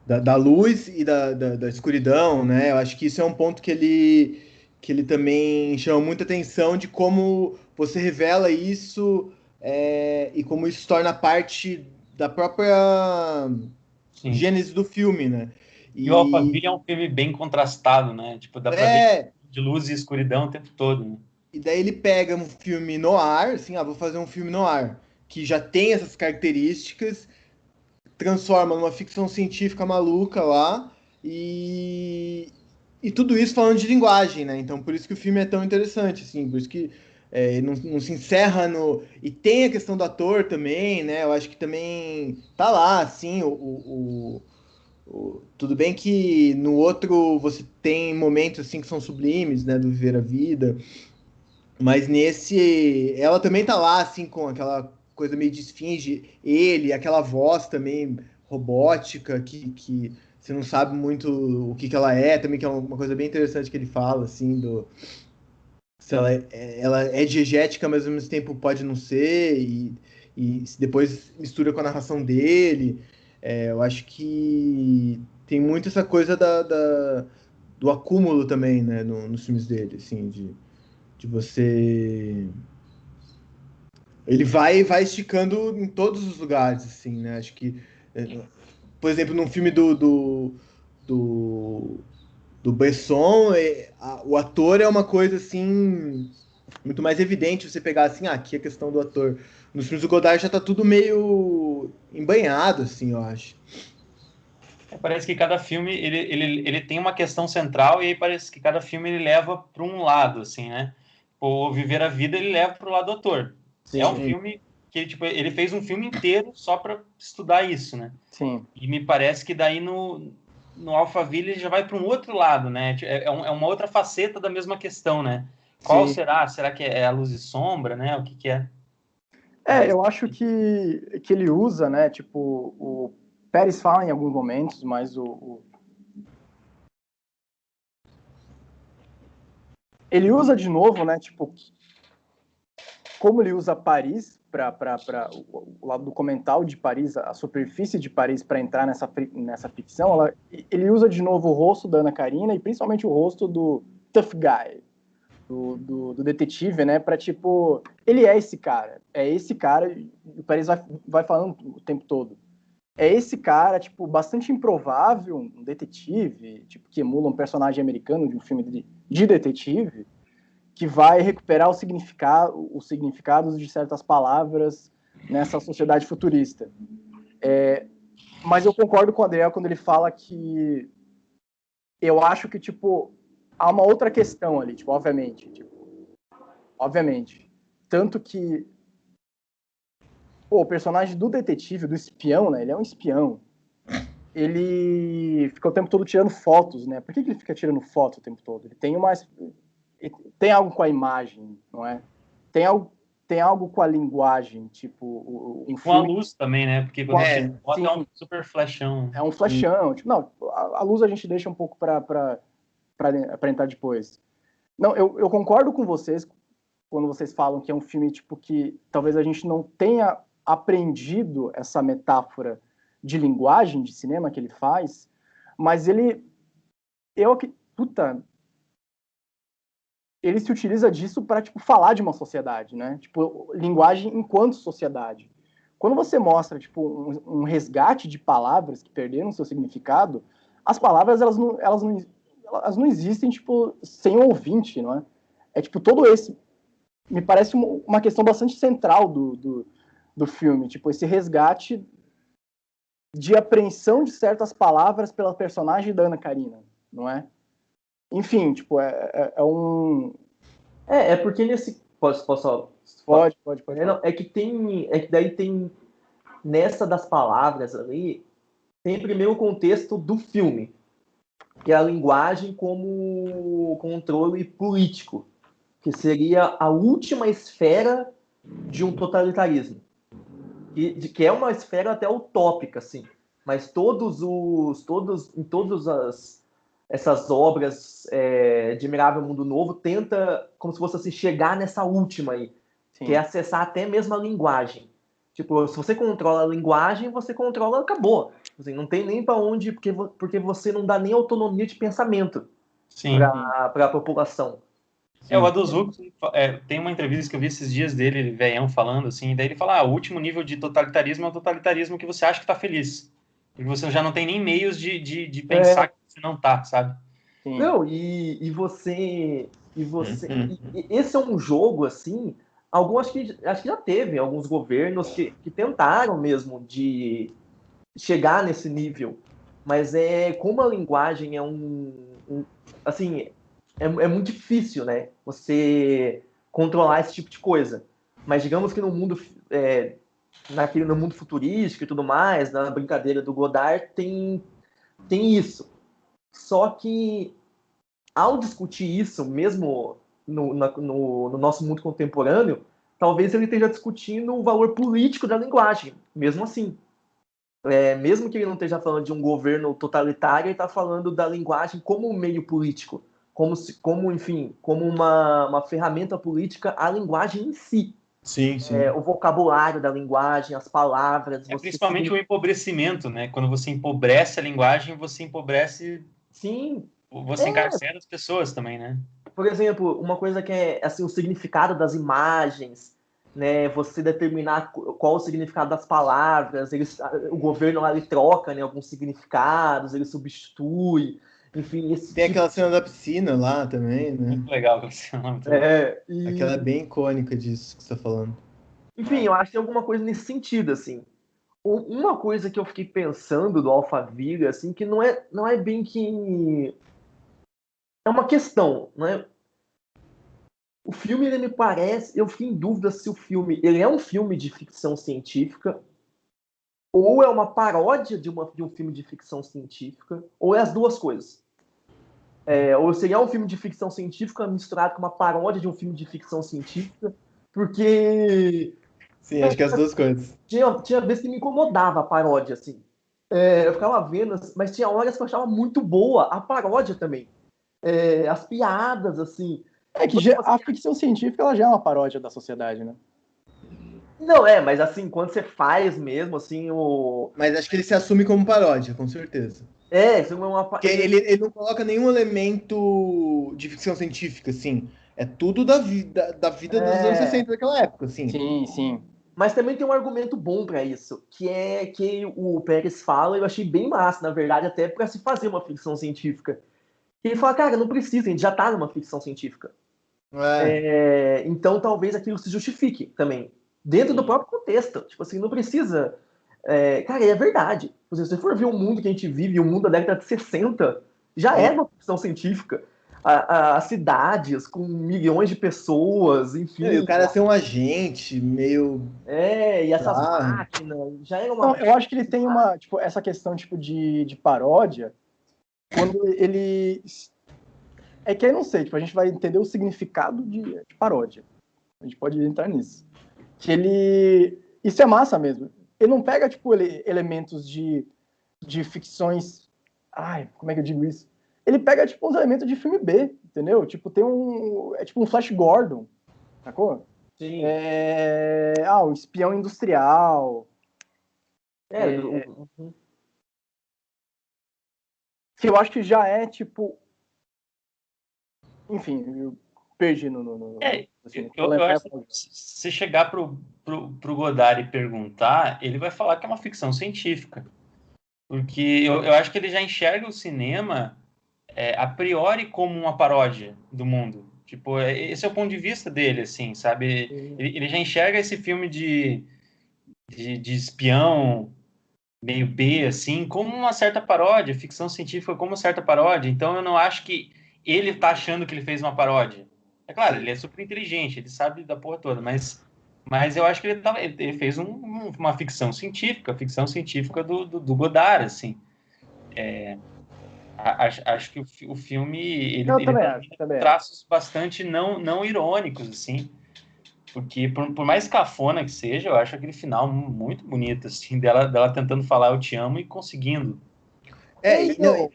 da luz e da escuridão, né? Eu acho que isso é um ponto que ele também chama muita atenção de como você revela isso e como isso se torna parte da própria Sim. gênese do filme, né? E o E Alphaville é um filme bem contrastado, né? Tipo, dá pra ver é, de luz e escuridão o tempo todo, né? e daí ele pega um filme noir, assim, vou fazer um filme noir, que já tem essas características, transforma numa ficção científica maluca lá, e, e tudo isso falando de linguagem, né? Então por isso que o filme é tão interessante, assim, por isso que não se encerra no. E tem a questão do ator também, né? Eu acho que também tá lá, assim, tudo bem que no outro você tem momentos assim que são sublimes, né, do viver a vida, mas nesse ela também tá lá assim com aquela coisa meio de esfinge, ele, aquela voz também robótica que você não sabe muito o que ela é, também que é uma coisa bem interessante que ele fala assim do se ela é diegética, mas ao mesmo tempo pode não ser e depois mistura com a narração dele. Eu acho que tem muito essa coisa do acúmulo também, né, nos filmes dele, assim, de você. Ele vai esticando em todos os lugares, assim, né? Acho que, por exemplo, num filme do, do Besson, o ator é uma coisa assim muito mais evidente você pegar assim, aqui a questão do ator. Nos filmes do Godard já tá tudo meio embanhado, assim, eu acho. Parece que cada filme ele tem uma questão central e aí parece que cada filme ele leva para um lado, assim, né? O Viver a Vida ele leva para o lado do ator. É um Sim, filme que tipo, ele fez um filme inteiro só para estudar isso, né? sim. E me parece que daí no Alphaville ele já vai para um outro lado, né? É uma outra faceta da mesma questão, né? Qual Sim. será? Será que é a luz e sombra, né? O que é? Eu acho que ele usa, né? Tipo, o Pérez fala em alguns momentos, mas ele usa de novo, né? Tipo, como ele usa Paris para o lado documental de Paris, a superfície de Paris para entrar nessa ficção, ele usa de novo o rosto da Ana Karina e principalmente o rosto do tough guy, do detetive, né? Para tipo, ele é esse cara, e o Paris vai falando o tempo todo. É esse cara, tipo, bastante improvável, um detetive, tipo, que emula um personagem americano de um filme de detetive, que vai recuperar os significados de certas palavras nessa sociedade futurista. Mas eu concordo com o Adriel quando ele fala que eu acho que, tipo, há uma outra questão ali, tipo, obviamente. Tanto que o personagem do detetive, do espião, né, ele é um espião. Ele fica o tempo todo tirando fotos, né? Por que ele fica tirando foto o tempo todo? Ele tem algo com a imagem, não é? Tem algo, tem algo com a linguagem, tipo E um com a filme. luz também, né? Porque quando você bota é Sim, um super flashão. é um flashão. Tipo, não, a luz a gente deixa um pouco para para entrar depois. Não, eu concordo com vocês quando vocês falam que é um filme tipo que talvez a gente não tenha aprendido essa metáfora de linguagem de cinema que ele faz, mas ele ele se utiliza disso para tipo falar de uma sociedade, né? Tipo, linguagem enquanto sociedade. Quando você mostra tipo um resgate de palavras que perderam seu significado, as palavras elas não existem tipo sem ouvinte, não é? É tipo todo esse me parece uma questão bastante central do filme, tipo esse resgate de apreensão de certas palavras pela personagem da Ana Karina, não é? Enfim, tipo, é um... É porque nesse... Posso Pode. É que daí tem, nessa das palavras ali, tem primeiro o contexto do filme, que é a linguagem como controle político, que seria a última esfera de um totalitarismo. Que é uma esfera até utópica, assim. Mas em todas essas obras de Admirável Mundo Novo tenta, como se fosse assim, chegar nessa última aí, Sim. que é acessar até mesmo a linguagem. Tipo, se você controla a linguagem, você controla, acabou. Assim, não tem nem para onde, porque você não dá nem autonomia de pensamento para a população. O Aldous Huxley tem uma entrevista que eu vi esses dias dele, ele velhão falando assim, daí ele fala, o último nível de totalitarismo é o totalitarismo que você acha que tá feliz. Porque você já não tem nem meios de pensar que você não tá, sabe? Sim. Não, e esse é um jogo, assim, acho que já teve alguns governos que tentaram mesmo de chegar nesse nível, mas como a linguagem assim, é muito difícil, né, você controlar esse tipo de coisa. Mas digamos que no mundo no mundo futurístico e tudo mais, na brincadeira do Godard, tem isso. Só que ao discutir isso, mesmo no nosso mundo contemporâneo, talvez ele esteja discutindo o valor político da linguagem, mesmo assim. Mesmo que ele não esteja falando de um governo totalitário, ele está falando da linguagem como um meio político, enfim, como uma ferramenta política, a linguagem em si. Sim. O vocabulário da linguagem, as palavras. Principalmente o empobrecimento, né? Quando você empobrece a linguagem, você empobrece... Sim. Você encarcera as pessoas também, né? Por exemplo, uma coisa que é assim, o significado das imagens, né? Você determinar qual o significado das palavras, o governo lá ele troca, né, alguns significados, ele substitui, enfim. Tem aquela cena da piscina lá também, né? Muito legal aquela cena. Aquela é bem icônica disso que você tá falando. Enfim, eu acho que tem alguma coisa nesse sentido, assim. Uma coisa que eu fiquei pensando do Alphaville, assim, que não é bem que... É uma questão, né? O filme, ele me parece... Eu fiquei em dúvida se o filme... Ele é um filme de ficção científica, ou é uma paródia de um filme de ficção científica, ou é as duas coisas. Ou seria um filme de ficção científica misturado com uma paródia de um filme de ficção científica, porque... Sim, acho que é as duas coisas. Tinha vezes que me incomodava a paródia, assim. Eu ficava vendo, mas tinha horas que eu achava muito boa a paródia também. As piadas, assim. A ficção científica ela já é uma paródia da sociedade, né? Não, mas assim, quando você faz mesmo, assim, Mas acho que ele se assume como paródia, com certeza. Isso é uma... Porque ele não coloca nenhum elemento de ficção científica, assim. É tudo da vida dos anos 60 daquela época, assim. Sim. Mas também tem um argumento bom para isso, que é que o Pérez fala, eu achei bem massa, na verdade, até para se fazer uma ficção científica. Ele fala, cara, não precisa, a gente já tá numa ficção científica. Então talvez aquilo se justifique também, dentro do próprio contexto. Tipo assim, não precisa... cara, é verdade. Se você for ver o mundo que a gente vive, o mundo da década de 60, já é uma ficção científica. As cidades com milhões de pessoas, enfim. E o cara ser um agente meio... e essas máquinas, já era uma... Não, eu acho que ele tem uma, tipo, essa questão, tipo, de paródia, quando ele... É que aí não sei, tipo, a gente vai entender o significado de paródia. A gente pode entrar nisso. Que ele... Isso é massa mesmo. Ele não pega, tipo, elementos de ficções... Ai, como é que eu digo isso? ele pega, tipo, uns elementos de filme B, entendeu? Tipo, tem um... É tipo um Flash Gordon, sacou? Sim. Um espião industrial. Que eu acho que já é, tipo... Enfim, eu perdi assim, eu acho que se você chegar pro Godard e perguntar, ele vai falar que é uma ficção científica. Porque eu acho que ele já enxerga o cinema a priori como uma paródia do mundo. Tipo, esse é o ponto de vista dele, assim, sabe? Ele já enxerga esse filme de espião meio B, assim, como uma certa paródia, ficção científica como uma certa paródia. Então eu não acho que ele tá achando que ele fez uma paródia. É claro, ele é super inteligente, ele sabe da porra toda, mas eu acho que ele fez uma ficção científica do Godard, assim. Acho que o filme ele também tem traços bastante não irônicos, assim, porque por mais cafona que seja, eu acho aquele final muito bonito, assim, dela tentando falar eu te amo e conseguindo.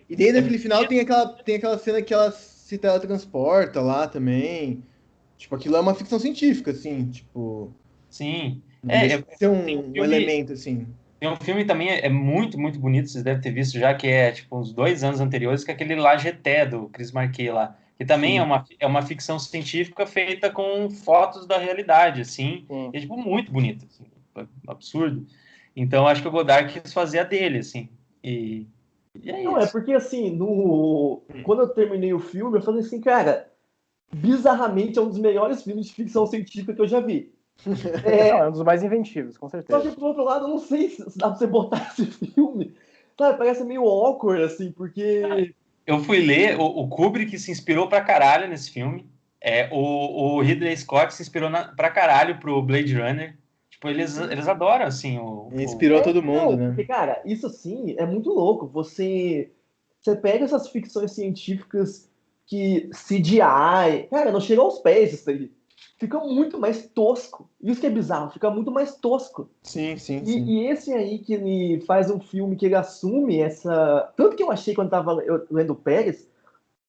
E dentro daquele final tem aquela cena que ela se teletransporta lá também. Tipo, aquilo é uma ficção científica, assim, tipo... Sim. Não deixa de ser um elemento, assim. Tem um filme também, muito, muito bonito, vocês devem ter visto já, que é, tipo, uns 2 anos anteriores, que é aquele La Jetée, do Chris Marquet lá, que também é uma ficção científica feita com fotos da realidade, assim, e é, tipo, muito bonito, assim, absurdo. Então, acho que o Godard quis fazer a dele, assim, e é Não, isso. é porque, assim, quando eu terminei o filme, eu falei assim, cara, bizarramente é um dos melhores filmes de ficção científica que eu já vi. É um dos mais inventivos, com certeza. Só que, por outro lado, eu não sei se dá pra você botar esse filme. Sabe, parece meio awkward, assim, porque... Eu fui ler, o Kubrick se inspirou pra caralho nesse filme, o Ridley Scott se inspirou pra caralho pro Blade Runner. Tipo, eles adoram, assim, Inspirou todo mundo, né? Porque, cara, isso, assim, é muito louco. Você pega essas ficções científicas que CGI... Cara, não chega aos pés isso aí. Fica muito mais tosco. Isso que é bizarro, fica muito mais tosco. Sim. E esse aí que ele faz um filme que ele assume essa... Tanto que eu achei quando tava lendo o Pérez,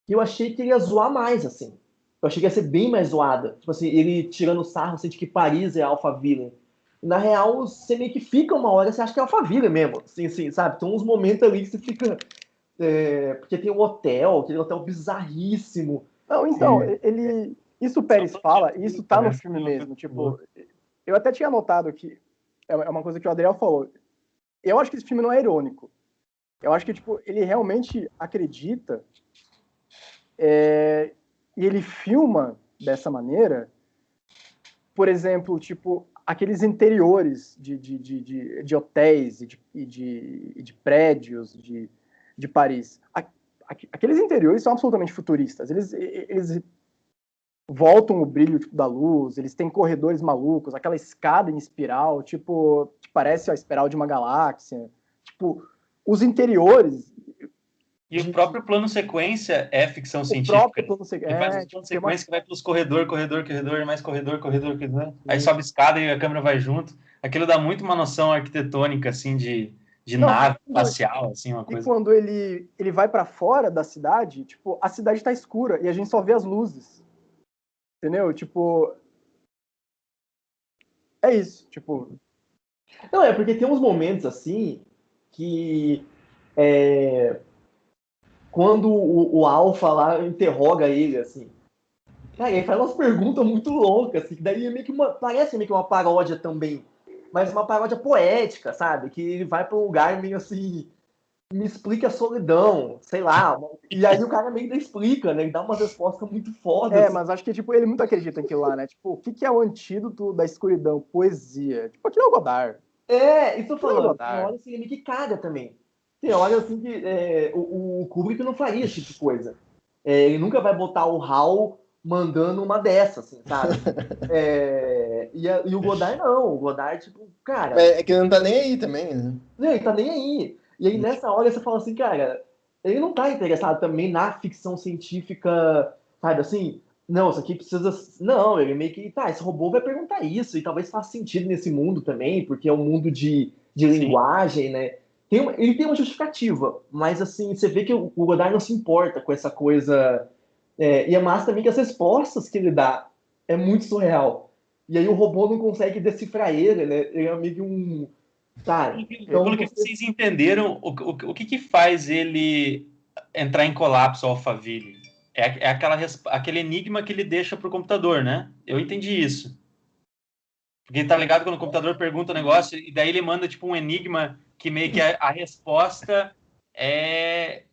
que eu achei que ele ia zoar mais, assim. Eu achei que ia ser bem mais zoada. Tipo assim, ele tirando sarro, assim, de que Paris é Alphaville. Na real, você meio que fica uma hora, você acha que é Alphaville mesmo. Assim, sabe? Tem uns momentos ali que você fica... porque tem um hotel, aquele hotel bizarríssimo. Não, então, isso o Pérez fala, e isso tá no filme mesmo. Tipo, eu até tinha notado que é uma coisa que o Adriel falou. Eu acho que esse filme não é irônico. Eu acho que, tipo, ele realmente acredita e ele filma dessa maneira, por exemplo, tipo, aqueles interiores de hotéis e de prédios de Paris. Aqueles interiores são absolutamente futuristas. Eles voltam o brilho tipo, da luz, eles têm corredores malucos, aquela escada em espiral, tipo, que parece a espiral de uma galáxia. Tipo, os interiores. E o próprio plano sequência é ficção científica. O próprio plano sequência. Ele faz um plano sequência que vai pelos corredor, mais corredor. Aí sobe escada e a câmera vai junto. Aquilo dá muito uma noção arquitetônica, assim, de nave espacial, assim, uma coisa. E quando ele vai para fora da cidade, tipo, a cidade tá escura e a gente só vê as luzes. Entendeu? Tipo... É isso, tipo... Não, é porque tem uns momentos, assim, que... quando o Alpha lá interroga ele, assim... Cara, ele faz umas perguntas muito loucas, assim, que daí é meio que parece meio que uma paródia também, mas uma paródia poética, sabe? Que ele vai para um lugar meio assim, me explica a solidão, sei lá. E aí o cara meio que explica, né? Ele dá umas respostas muito fodas. Assim. Mas acho que tipo, ele muito acredita naquilo lá, né? Tipo, o que é o antídoto da escuridão? Poesia. Tipo, aquilo é o Godard. Isso eu tô falando. Tem hora assim, ele meio que caga também. Tem hora assim que o Kubrick não faria esse tipo de coisa. Ele nunca vai botar o Hal mandando uma dessa, assim, sabe? E o Godard não. O Godard, tipo, cara... É que ele não tá nem aí também, né? Não, ele tá nem aí. E aí, nessa hora, você fala assim, cara, ele não tá interessado também na ficção científica, sabe, assim, não, isso aqui precisa... Não, ele meio que, esse robô vai perguntar isso, e talvez faça sentido nesse mundo também, porque é um mundo de linguagem, né? ele tem uma justificativa, mas assim, você vê que o Godard não se importa com essa coisa. E é massa também que as respostas que ele dá é muito surreal. E aí o robô não consegue decifrar ele, né? Ele é meio que um. Tá, então Pelo que vocês entenderam, o que faz ele entrar em colapso, o Alphaville? É aquele enigma que ele deixa pro computador, né? Eu entendi isso. Porque tá ligado quando o computador pergunta o negócio e daí ele manda tipo um enigma que meio que a resposta é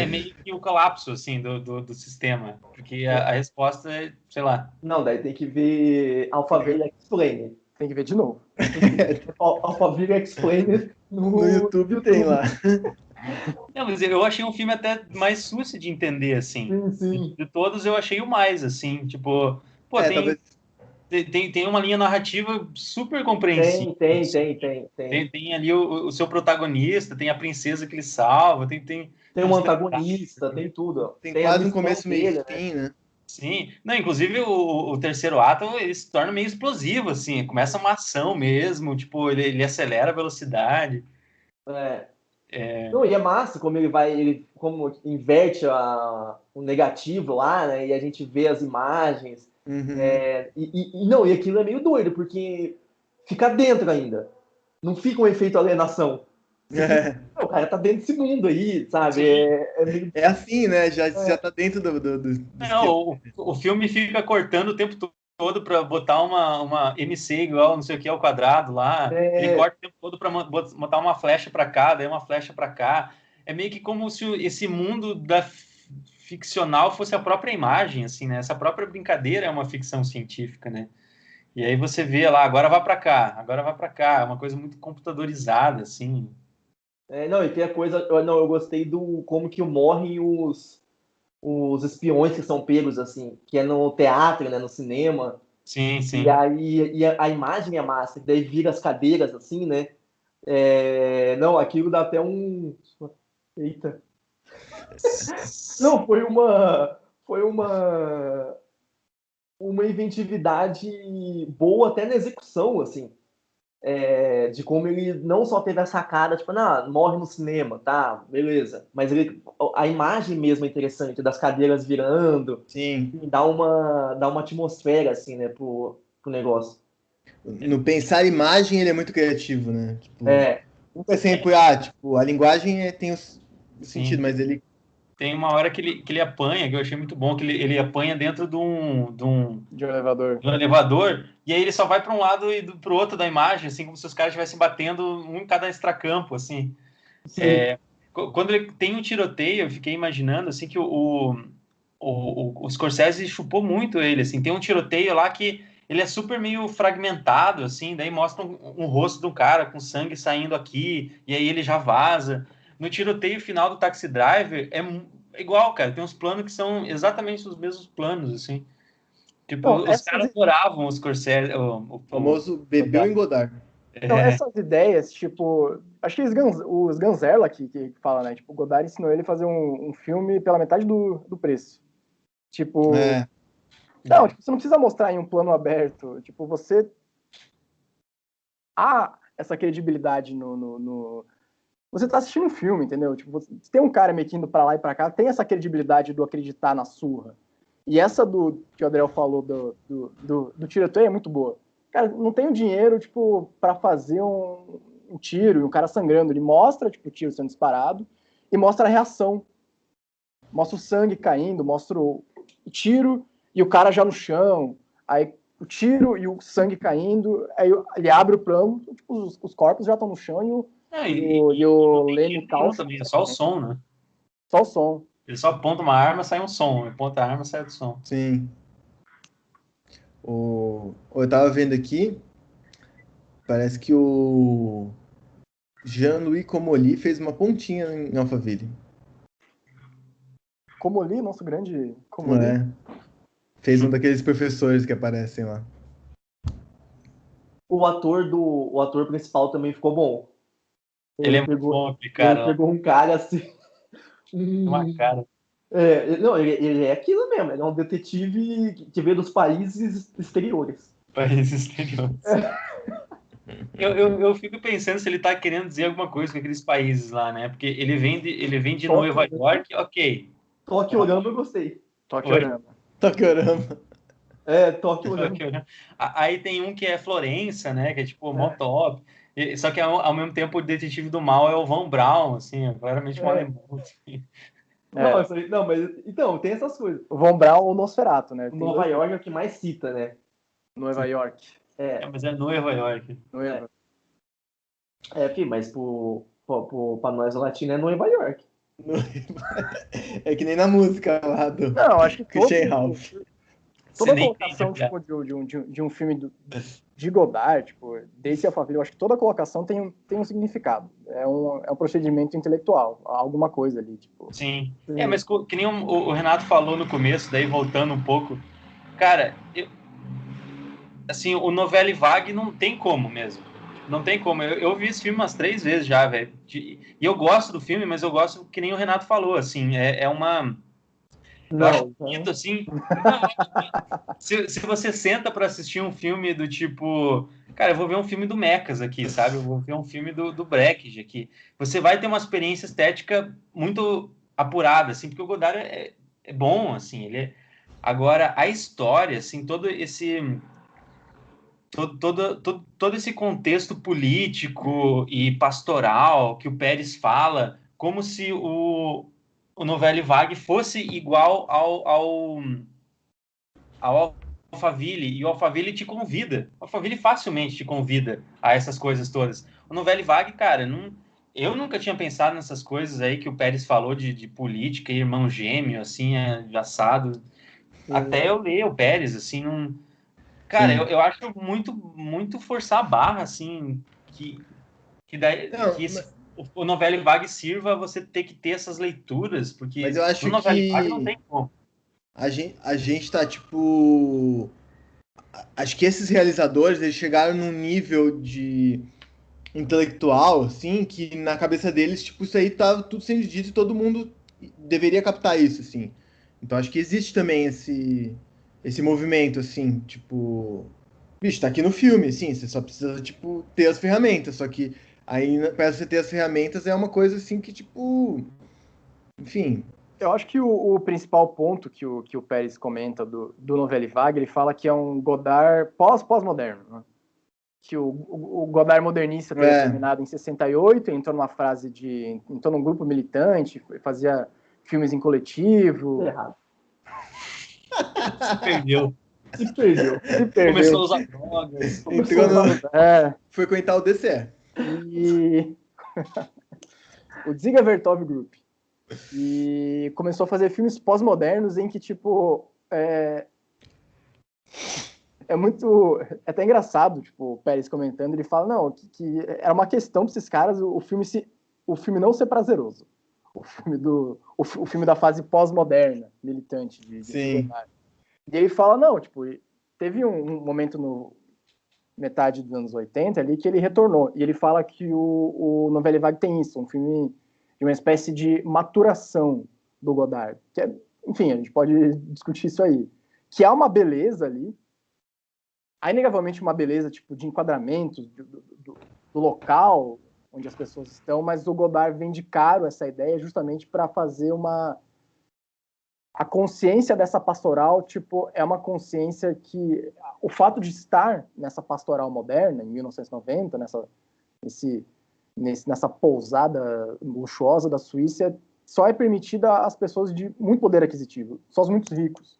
meio que o colapso, assim, do sistema. Porque a resposta é, sei lá. Não, daí tem que ver Alphaville Explained. Tem que ver de novo. Alphaville Explained No YouTube tem lá. Não, mas eu achei um filme até mais sucio de entender, assim. Sim. De todos eu achei o mais, assim, tipo... Pô, Talvez... tem uma linha narrativa super compreensível. Tem ali o seu protagonista, tem a princesa que ele salva, tem um antagonista, tem tudo. Tem quase um começo, meio e fim, né? Sim. Não, inclusive o terceiro ato, ele se torna meio explosivo, assim. Começa uma ação mesmo, tipo, ele acelera a velocidade. Não, e é massa como ele como inverte o negativo lá, né? E a gente vê as imagens. Uhum. E aquilo é meio doido, porque fica dentro ainda. Não fica um efeito alienação. O cara tá dentro desse mundo aí, sabe? É assim, né? Já tá dentro do Não, o filme fica cortando o tempo todo para botar uma MC igual não sei o que ao quadrado lá. Ele corta o tempo todo para botar uma flecha para cá, daí uma flecha para cá. É meio que como se esse mundo ficcional fosse a própria imagem, assim, né? Essa própria brincadeira é uma ficção científica, né? E aí você vê lá, agora vai para cá, é uma coisa muito computadorizada, assim. E tem a coisa, eu gostei do como que morrem os espiões que são pegos, assim, que é no teatro, né, no cinema. Sim. E aí a imagem é massa, daí vira as cadeiras, assim, né? Aquilo dá até um... Eita. Não, foi uma inventividade boa até na execução, assim. De como ele não só teve a sacada, tipo, morre no cinema, tá, beleza. Mas a imagem mesmo é interessante, das cadeiras virando. Sim. Dá uma atmosfera, assim, né, pro negócio. No pensar imagem, ele é muito criativo, né? Tipo, nunca é sempre, a linguagem tem o sentido, mas ele... Tem uma hora que ele apanha, que eu achei muito bom, que ele apanha dentro de um elevador, e aí ele só vai para um lado e para o outro da imagem, assim, como se os caras estivessem batendo um em cada extracampo, assim. Quando ele tem um tiroteio, eu fiquei imaginando, assim, que o Scorsese chupou muito ele, assim. Tem um tiroteio lá que ele é super meio fragmentado, assim, daí mostra um rosto de um cara com sangue saindo aqui, e aí ele já vaza. No tiroteio final do Taxi Driver é igual, cara. Tem uns planos que são exatamente os mesmos planos, assim. Tipo, os caras adoravam o Scorsese. O famoso bebeu em Godard. Então, essas ideias, tipo... Acho que os Ganzerla que falam, né? Tipo, o Godard ensinou ele a fazer um filme pela metade do preço. Tipo... Não, tipo, você não precisa mostrar em um plano aberto. Tipo, você... Há essa credibilidade no... Você tá assistindo um filme, entendeu? Tipo, você tem um cara meio que indo pra lá e pra cá, tem essa credibilidade do acreditar na surra. E essa que o Adriel falou do tiroteio é muito boa. Cara, não tem o dinheiro, tipo, pra fazer um tiro e um cara sangrando. Ele mostra, tipo, o tiro sendo disparado e mostra a reação. Mostra o sangue caindo, mostra o tiro e o cara já no chão. Aí o tiro e o sangue caindo, aí ele abre o plano, tipo, os corpos já estão no chão e o Lenny Calça também, é só o som, né? Só o som. Ele só aponta uma arma, sai um som. Ele aponta a arma, sai do som. Sim. Eu tava vendo aqui, parece que o Jean-Louis Comolli fez uma pontinha em Alphaville. Comolli, nosso grande Comolli. Fez um daqueles professores que aparecem lá. O ator principal também ficou bom. Ele é muito bom, cara. Ele pegou um cara assim... Uma cara. Ele é aquilo mesmo. Ele é um detetive que vê dos países exteriores. Países exteriores. Eu fico pensando se ele tá querendo dizer alguma coisa com aqueles países lá, né? Porque ele vem de Nova York, ok. Tokiorama eu gostei. Tokiorama. Tokiorama. Tokiorama. Aí tem um que é Florença, né? Que é tipo mó top. Só que ao mesmo tempo o detetive do mal é o Von Braun, assim, é claramente um alemão. Assim. Nossa, não, mas então, tem essas coisas. O Von Braun ou o Nosferatu, né? Tem Nova York é o que mais cita, né? Nova York. Mas é Nova York. Mas pra nós latino é Nova York. É que nem na música lá do Não, acho que Christian Ralph. Toda a colocação tipo, de um filme de Godard, tipo, desse Alphaville, eu acho que toda colocação tem um significado. É um procedimento intelectual, alguma coisa ali. Tipo. Sim. Mas que nem o Renato falou no começo, daí voltando um pouco. Cara, assim, o Novelle Vague não tem como mesmo. Não tem como. Eu vi esse filme umas 3 vezes já, velho. E eu gosto do filme, mas eu gosto que nem o Renato falou, assim, é uma... Eu acho bonito, assim. Se você senta para assistir um filme do tipo... Cara, eu vou ver um filme do Mechas aqui, sabe? Eu vou ver um filme do Brecht aqui. Você vai ter uma experiência estética muito apurada, assim, porque o Godard é bom, assim. Agora, a história, assim, todo esse contexto político e pastoral que o Pérez fala, como se o Novelle Vague fosse igual ao Alphaville, e o Alphaville te convida. O Alphaville facilmente te convida a essas coisas todas. O Novelle Vague, cara, eu nunca tinha pensado nessas coisas aí que o Pérez falou de política, irmão gêmeo, assim, assado. Até eu ler o Pérez, assim, não... Cara, eu acho muito, muito forçar a barra, assim, o Novelle Vague sirva você ter que ter essas leituras, porque mas eu acho no Novelle que Vague não tem como. A gente tá, tipo... Acho que esses realizadores, eles chegaram num nível de intelectual, assim, que na cabeça deles, tipo, isso aí tá tudo sendo dito e todo mundo deveria captar isso, assim. Então acho que existe também esse movimento, assim, tipo... Bicho, tá aqui no filme, assim, você só precisa, tipo, ter as ferramentas, só que aí, pra você ter as ferramentas, é uma coisa, assim, que, tipo... Enfim... Eu acho que o principal ponto que o Pérez comenta do Novelle Vague, ele fala que é um Godard pós-moderno, né? Que o Godard modernista teria terminado em 68, entrou num grupo militante, fazia filmes em coletivo. Errado. Se perdeu. Começou a usar drogas. Foi contar o DCE. E o Dziga Vertov Group. E começou a fazer filmes pós-modernos em que, tipo, é até engraçado, tipo, o Pérez comentando, ele fala, não, que era uma questão para esses caras o filme não ser prazeroso. O filme da fase pós-moderna, militante. Sim. E ele fala, não, tipo, teve um momento no metade dos anos 80 ali que ele retornou, e ele fala que o Novelle Vague tem isso, um filme de uma espécie de maturação do Godard. Que enfim, a gente pode discutir isso aí. Que há uma beleza ali, há inegavelmente uma beleza tipo, de enquadramento do local onde as pessoas estão, mas o Godard vem de caro essa ideia justamente para fazer a consciência dessa pastoral, tipo, é uma consciência que o fato de estar nessa pastoral moderna, em 1990, nessa pousada luxuosa da Suíça, só é permitida às pessoas de muito poder aquisitivo, só os muito ricos.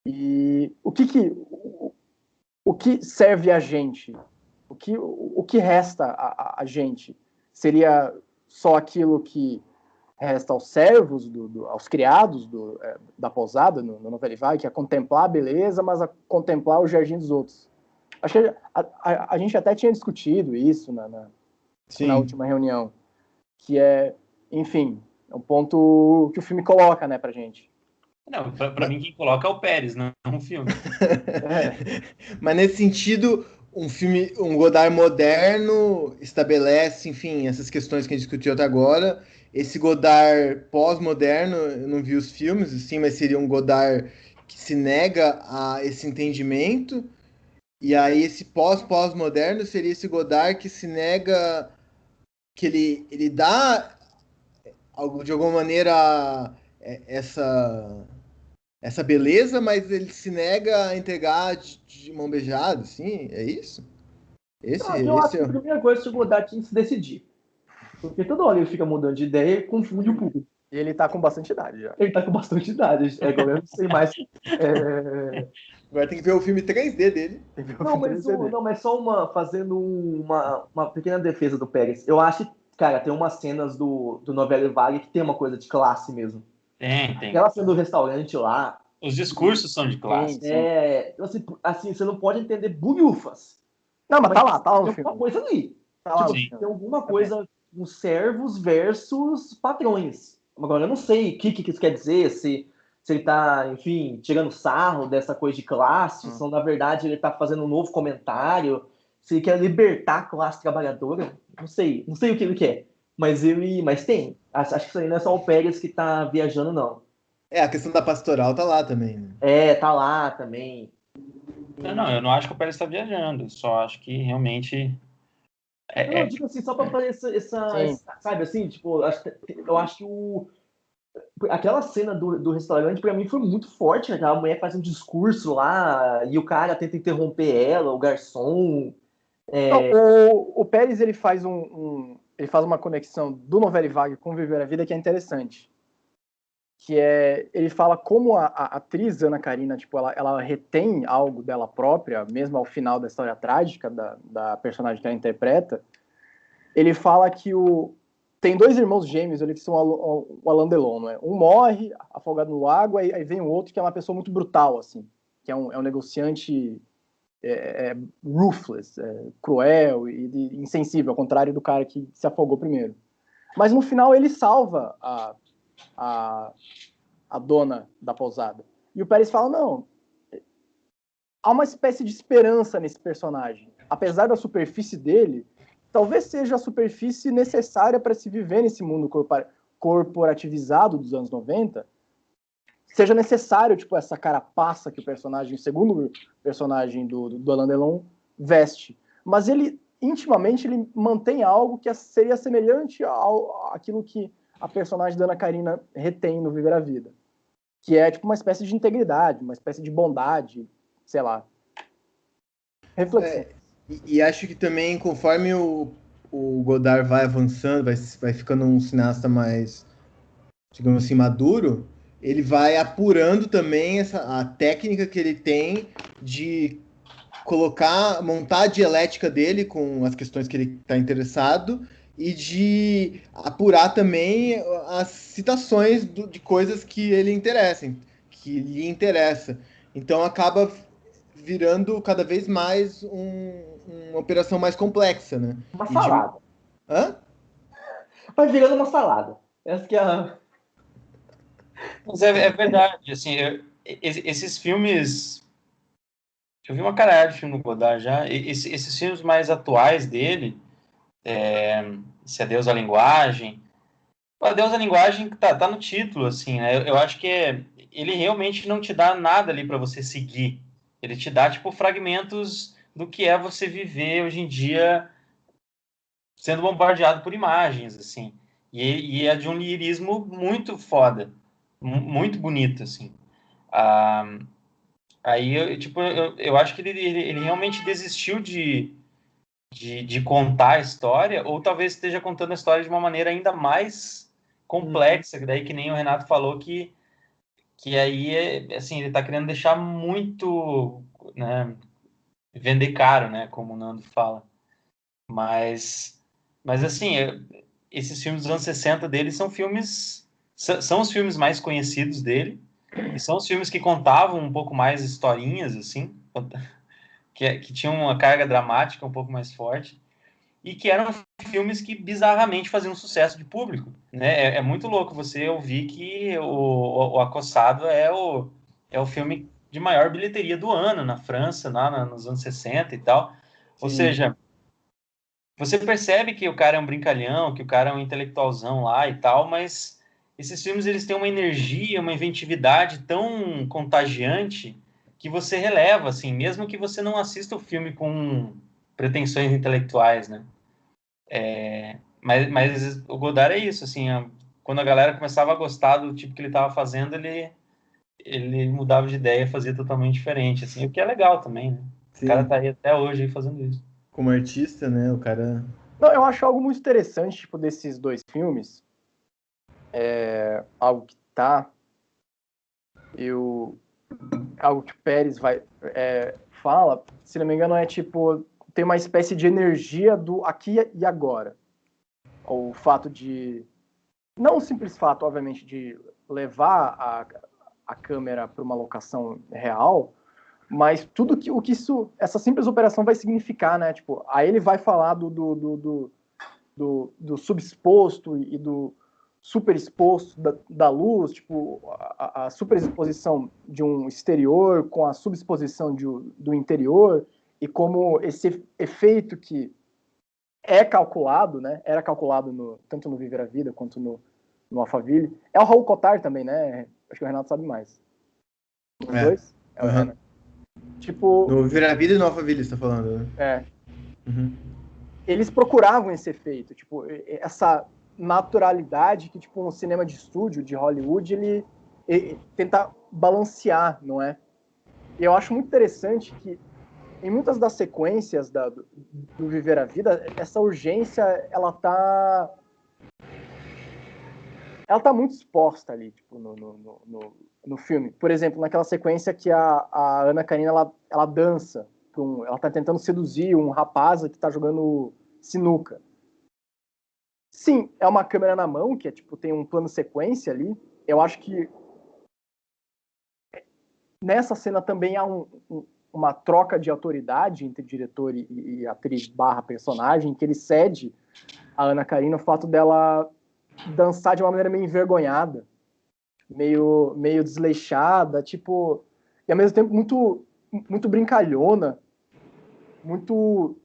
E o que serve a gente? O que resta a gente? Seria só aquilo que resta aos servos, aos criados da pousada, no Novelle Vague, que é contemplar a beleza, mas a contemplar o jardim dos outros. Acho que a gente até tinha discutido isso na última reunião, que enfim, é um ponto que o filme coloca, né, pra gente. Não, pra mim quem coloca é o Pérez, não um filme. Mas nesse sentido, um Godard moderno estabelece, enfim, essas questões que a gente discutiu até agora. Esse Godard pós-moderno, eu não vi os filmes, assim, mas seria um Godard que se nega a esse entendimento. E aí esse pós-moderno seria esse Godard que se nega, que ele dá de alguma maneira essa beleza, mas ele se nega a entregar de mão beijada, assim, é isso? Eu acho que a primeira coisa que o Godard tinha que se decidir. Porque toda hora ele fica mudando de ideia e confunde o público. E ele tá com bastante idade já. Ele tá com bastante idade. Agora eu não sei mais. Agora tem que ver o filme 3D dele. Não, mas só fazendo uma pequena defesa do Pérez. Eu acho que, cara, tem umas cenas do Novela Vague que tem uma coisa de classe mesmo. Tem. Aquela cena do restaurante lá. Os discursos são de classe. Assim, você não pode entender bulhufas. Não, mas tá lá no filme. filme. Tem alguma coisa ali. Tá lá, tem alguma coisa os servos versus patrões. Agora, eu não sei o que isso quer dizer, se ele tá, enfim, tirando sarro dessa coisa de classe, se na verdade ele tá fazendo um novo comentário, se ele quer libertar a classe trabalhadora, não sei o que ele quer, mas tem. Acho que isso aí não é só o Pérez que tá viajando, não. A questão da pastoral tá lá também, né? Tá lá também. Não, eu não acho que o Pérez tá viajando, só acho que realmente... Eu digo assim, só pra fazer sabe assim, tipo, eu acho que aquela cena do restaurante, pra mim, foi muito forte, né? A mulher faz um discurso lá, e o cara tenta interromper ela, o garçom. O Pérez, ele faz ele faz uma conexão do Novela Vague com Viver a Vida que é interessante. Que ele fala como a atriz Ana Karina, tipo, ela retém algo dela própria, mesmo ao final da história trágica da personagem que ela interpreta. Ele fala que tem dois irmãos gêmeos ali que são o Alain Delon, né? Um morre afogado no lago, aí vem o outro que é uma pessoa muito brutal, assim, que é um negociante ruthless, cruel e insensível, ao contrário do cara que se afogou primeiro. Mas no final ele salva a dona da pousada. E o Pérez fala, não, há uma espécie de esperança nesse personagem. Apesar da superfície dele, talvez seja a superfície necessária para se viver nesse mundo corporativizado dos anos 90, seja necessário, tipo, essa carapaça que o personagem, o segundo personagem do Alain Delon, veste. Mas intimamente, ele mantém algo que seria semelhante àquilo que a personagem da Ana Karina retém no Viver a Vida. Que é, tipo, uma espécie de integridade, uma espécie de bondade, sei lá. Reflexão. E acho que também, conforme o Godard vai avançando, vai ficando um cineasta mais, digamos assim, maduro, ele vai apurando também a técnica que ele tem de montar a dialética dele com as questões que ele está interessado e de apurar também as citações de coisas que lhe interessa. Então acaba virando cada vez mais uma operação mais complexa, né? Uma salada. Hã? Vai virando uma salada. Essa que é a... Mas é verdade, assim, esses filmes... Eu vi uma caralho de filme do Godard já. Esses filmes mais atuais dele, esse Adeus à Linguagem... O Adeus à Linguagem tá no título, assim, né? Eu acho que ele realmente não te dá nada ali para você seguir. Ele te dá, tipo, fragmentos do que é você viver hoje em dia sendo bombardeado por imagens, assim. E é de um lirismo muito foda. Muito bonito, assim. Aí, eu acho que ele realmente desistiu de contar a história, ou talvez esteja contando a história de uma maneira ainda mais complexa, que daí que nem o Renato falou que aí, assim, ele está querendo deixar muito, né, vender caro, né, como o Nando fala. Mas assim, esses filmes dos anos 60 dele são os filmes mais conhecidos dele, e são os filmes que contavam um pouco mais historinhas, assim, que tinham uma carga dramática um pouco mais forte, e que eram filmes que bizarramente faziam sucesso de público, né? É muito louco você ouvir que o Acossado é o filme de maior bilheteria do ano na França, lá nos anos 60 e tal. Ou seja, você percebe que o cara é um brincalhão, que o cara é um intelectualzão lá e tal, mas esses filmes eles têm uma energia, uma inventividade tão contagiante que você releva, assim, mesmo que você não assista o filme com pretensões intelectuais, né? Mas o Godard é isso, assim, quando a galera começava a gostar do tipo que ele estava fazendo, ele mudava de ideia, fazia totalmente diferente, assim, o que é legal também, né? O cara Sim, tá aí até hoje aí fazendo isso. como artista, né? O cara. Não, eu acho algo muito interessante, tipo, desses dois filmes, algo que algo que o Pérez fala, se não me engano, é tipo, tem uma espécie de energia do aqui e agora. O fato de, não o simples fato, obviamente, de levar a câmera para uma locação real, mas tudo o que essa simples operação vai significar, né? Tipo, aí ele vai falar do subexposto e do superexposto da luz, tipo, a superexposição de um exterior com a subexposição do interior, e como esse efeito que é calculado, né? Era calculado tanto no Viver a Vida quanto no Alphaville. É o Raul Cotard também, né? Acho que o Renato sabe mais. Os dois? É o Renato. Tipo. No Viver a Vida e no Alphaville, você tá falando, né? Uhum. Eles procuravam esse efeito, tipo, essa naturalidade que, tipo, um cinema de estúdio de Hollywood, ele tenta balancear, não é? E eu acho muito interessante que em muitas das sequências do Viver a Vida, essa urgência, ela tá muito exposta ali, tipo, no filme. Por exemplo, naquela sequência que a Ana Karina, ela dança, ela tá tentando seduzir um rapaz que tá jogando sinuca. Sim, é uma câmera na mão, que é tipo, tem um plano sequência ali. Eu acho que nessa cena também há uma troca de autoridade entre diretor e atriz barra personagem, que ele cede a Ana Karina o fato dela dançar de uma maneira meio envergonhada, meio desleixada, tipo, e ao mesmo tempo muito, muito brincalhona, muito...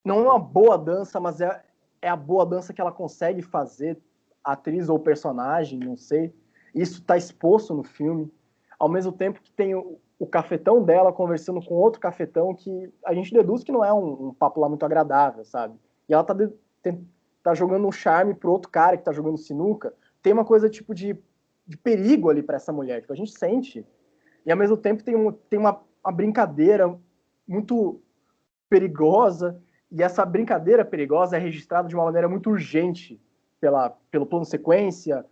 Não é uma boa dança, mas é a boa dança que ela consegue fazer, atriz ou personagem, não sei. Isso está exposto no filme. Ao mesmo tempo que tem o cafetão dela conversando com outro cafetão que a gente deduz que não é um papo lá muito agradável, sabe? E ela tá jogando um charme pro outro cara que tá jogando sinuca. Tem uma coisa tipo de perigo ali para essa mulher, que a gente sente. E ao mesmo tempo tem uma brincadeira muito perigosa, e essa brincadeira perigosa é registrada de uma maneira muito urgente pelo plano sequência,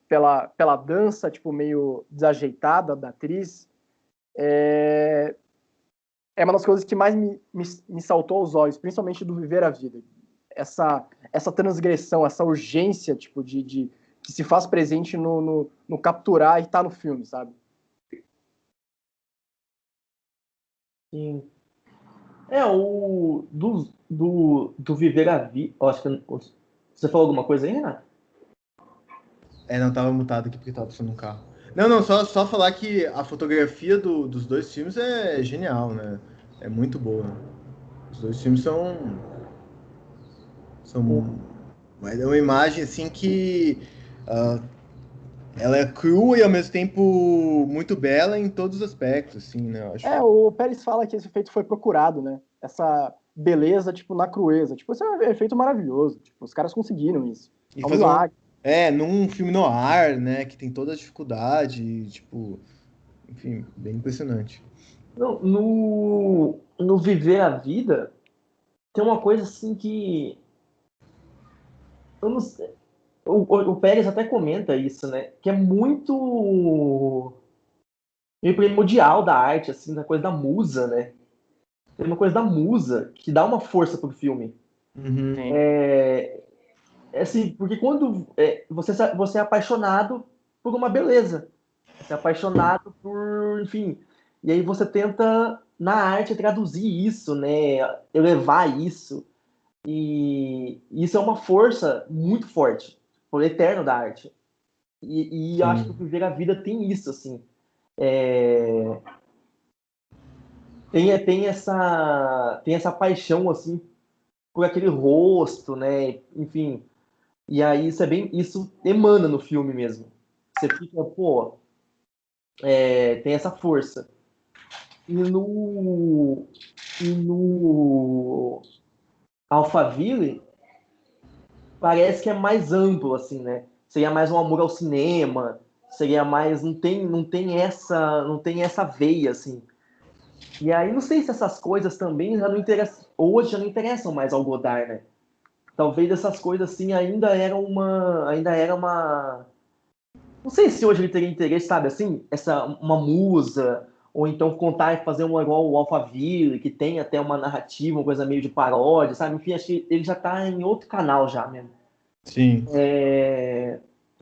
pela dança, tipo, meio desajeitada da atriz. É uma das coisas que mais me saltou aos olhos, principalmente do Viver a Vida. Essa transgressão, essa urgência, tipo, que se faz presente no capturar e tá no filme, sabe? Sim. Do Viver a Vida. Acho que você falou alguma coisa aí, Renato? Não, tava mutado aqui porque tava passando um carro. Não, só falar que a fotografia dos dois filmes é genial, né? É muito boa. Os dois filmes são é uma imagem assim que ela é crua e ao mesmo tempo muito bela em todos os aspectos, assim, né? Eu acho. O Pérez fala que esse efeito foi procurado, né? Essa beleza, tipo, na crueza. Tipo, esse é um efeito maravilhoso. Tipo, os caras conseguiram isso. E É um fazer milagre. num filme noir, né? Que tem toda a dificuldade, tipo, enfim, bem impressionante. No Viver a Vida, tem uma coisa assim que. Eu não sei, o Pérez até comenta isso, né? Que é muito meio primordial da arte, assim, da coisa da musa, né? Tem uma coisa da musa que dá uma força pro filme. Uhum. Assim, porque quando você é apaixonado por uma beleza, você é apaixonado por, enfim, e aí você tenta na arte traduzir isso, né? Elevar isso. E isso é uma força muito forte, o eterno da arte. E eu acho que o Viver a Vida tem isso, assim. Tem essa paixão, assim, por aquele rosto, né? Enfim. E aí isso emana no filme mesmo. Você fica, pô, tem essa força. E no Alphaville parece que é mais amplo, assim, né? Seria mais um amor ao cinema, seria mais... Não tem essa veia, assim. E aí, não sei se essas coisas também já não interessam... Hoje já não interessam mais ao Godard, né? Talvez essas coisas, assim, ainda era uma... Não sei se hoje ele teria interesse, sabe, assim, uma musa, ou então contar e fazer um igual o Alphaville, que tem até uma narrativa, uma coisa meio de paródia, sabe? Enfim, acho que ele já tá em outro canal já mesmo. Sim.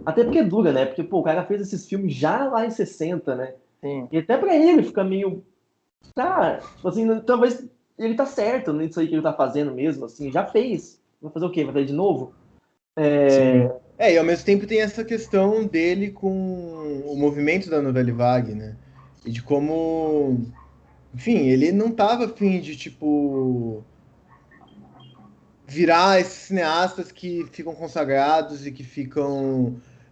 Até porque dura, né? Porque, pô, o cara fez esses filmes já lá em 60, né? Sim. E até pra ele fica meio... Tá, assim, talvez ele tá certo nisso aí que ele tá fazendo mesmo, assim, já fez. Vai fazer o quê? Vai fazer de novo? Sim. E ao mesmo tempo tem essa questão dele com o movimento da Nouvelle Vague, né? E de como, enfim, ele não tava afim de, tipo, virar esses cineastas que ficam consagrados e que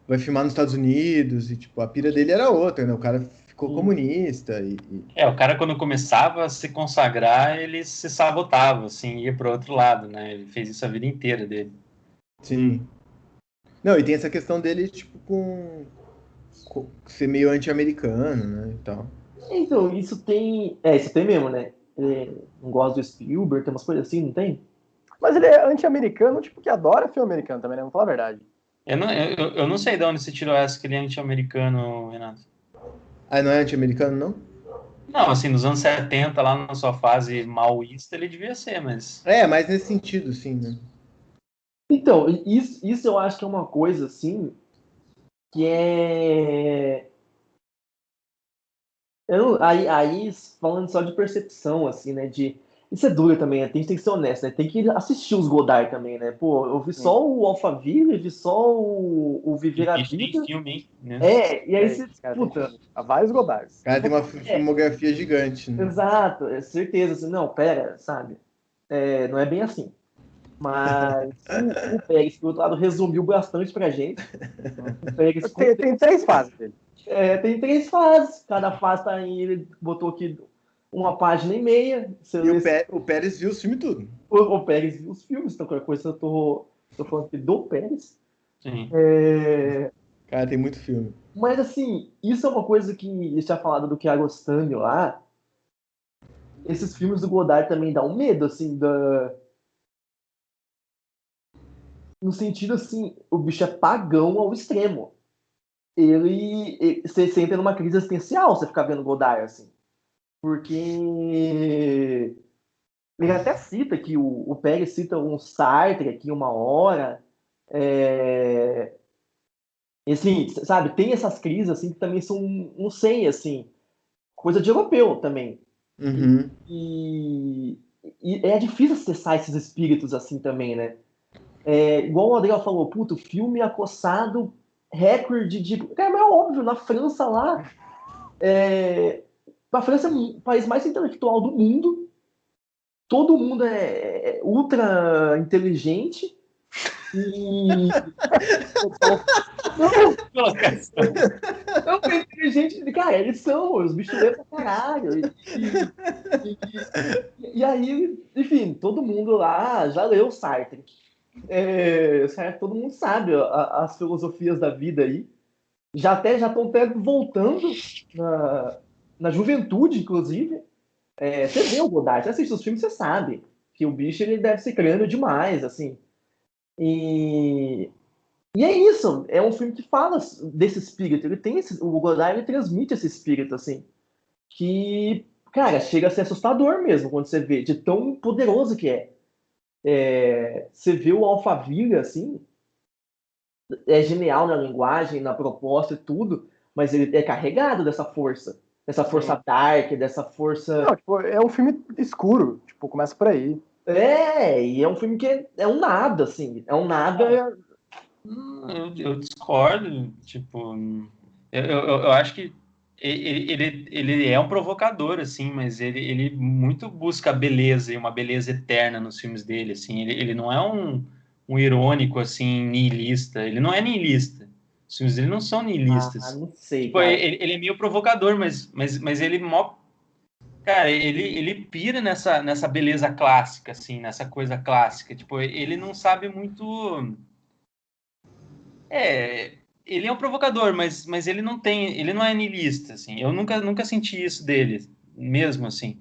vai filmar nos Estados Unidos, e, tipo, a pira dele era outra, né? O cara ficou comunista o cara quando começava a se consagrar, ele se sabotava, assim, ia para outro lado, né? Ele fez isso a vida inteira dele. Sim. Não, e tem essa questão dele, tipo, com ser meio anti-americano, né, e tal. Então, isso tem mesmo, né? Não gosta do Spielberg, tem umas coisas assim, não tem? Mas ele é anti-americano, tipo, que adora filme americano também, né? Vamos falar a verdade. Eu não sei de onde você tirou essa que ele é anti-americano, Renato. Ah, não é anti-americano, não? Não, assim, nos anos 70, lá na sua fase maoísta, ele devia ser, mas... Mas nesse sentido, sim, né? Então, isso eu acho que é uma coisa, assim, que é... Aí, falando só de percepção, assim, né? Isso é duro também, né? A gente tem que ser honesto, né? Tem que assistir os Godard também, né? Pô, eu vi só o Alphaville, eu vi só o Viver a Tem Vida. filme, né? E aí você... Cara, Puta, há vários Godards. O cara tem uma filmografia gigante, né? exato, é certeza. Assim, não, pera, sabe? Não é bem assim. Mas o Pérez, por outro lado, resumiu bastante pra gente. O Pérez Tem 3 fases dele. tem 3 fases. Cada fase tá em. Ele botou aqui 1,5 página. Você E lê, o Pérez viu os filmes tudo. o Pérez viu os filmes, então qualquer coisa eu tô falando aqui do Pérez. Sim. Cara, tem muito filme. Mas assim, isso é uma coisa que ele tinha falado do Kiarostami lá. Esses filmes do Godard também dão um medo, assim, no sentido assim, o bicho é pagão ao extremo. Você entra numa crise existencial você ficar vendo Godard, assim. Porque ele até cita que o Pérez cita um Sartre aqui uma hora. E, assim, sabe, tem essas crises assim que também são, não sei, assim, coisa de europeu também. Uhum. E é difícil acessar esses espíritos assim também, né? Igual o Adriel falou, puto, filme acossado, recorde de. Cara, mas é óbvio, na França lá. A França é o país mais intelectual do mundo. Todo mundo é ultra inteligente. E. Não, é inteligente. Cara, eles são, os bichos lêem pra caralho. E aí, enfim, todo mundo lá já leu Sartre. Todo mundo sabe as filosofias da vida aí. Já estão até voltando na juventude, inclusive. Você vê o Godard, você assiste os filmes, você sabe que o bicho ele deve ser crânio demais, assim. E é isso, é um filme que fala desse espírito. O Godard ele transmite esse espírito, assim, que, cara, chega a ser assustador mesmo quando você vê, de tão poderoso que é. Você vê o Alphaville, assim, é genial na linguagem, na proposta e tudo, mas ele é carregado dessa força dark, dessa força... Não, tipo, é um filme escuro, tipo, começa por aí. E é um filme que é um nada, assim, é um nada... Eu discordo, tipo, eu acho que ele é um provocador, assim, mas ele muito busca a beleza e uma beleza eterna nos filmes dele, assim, ele não é um irônico, assim, nihilista, ele não é nihilista, Os filmes dele não são nihilistas. Não sei, Tipo, cara. ele é meio provocador, mas ele cara, ele pira nessa beleza clássica, assim, nessa coisa clássica. Tipo, ele não sabe muito... Ele é um provocador, mas ele não é niilista, assim. Eu nunca senti isso dele, mesmo, assim.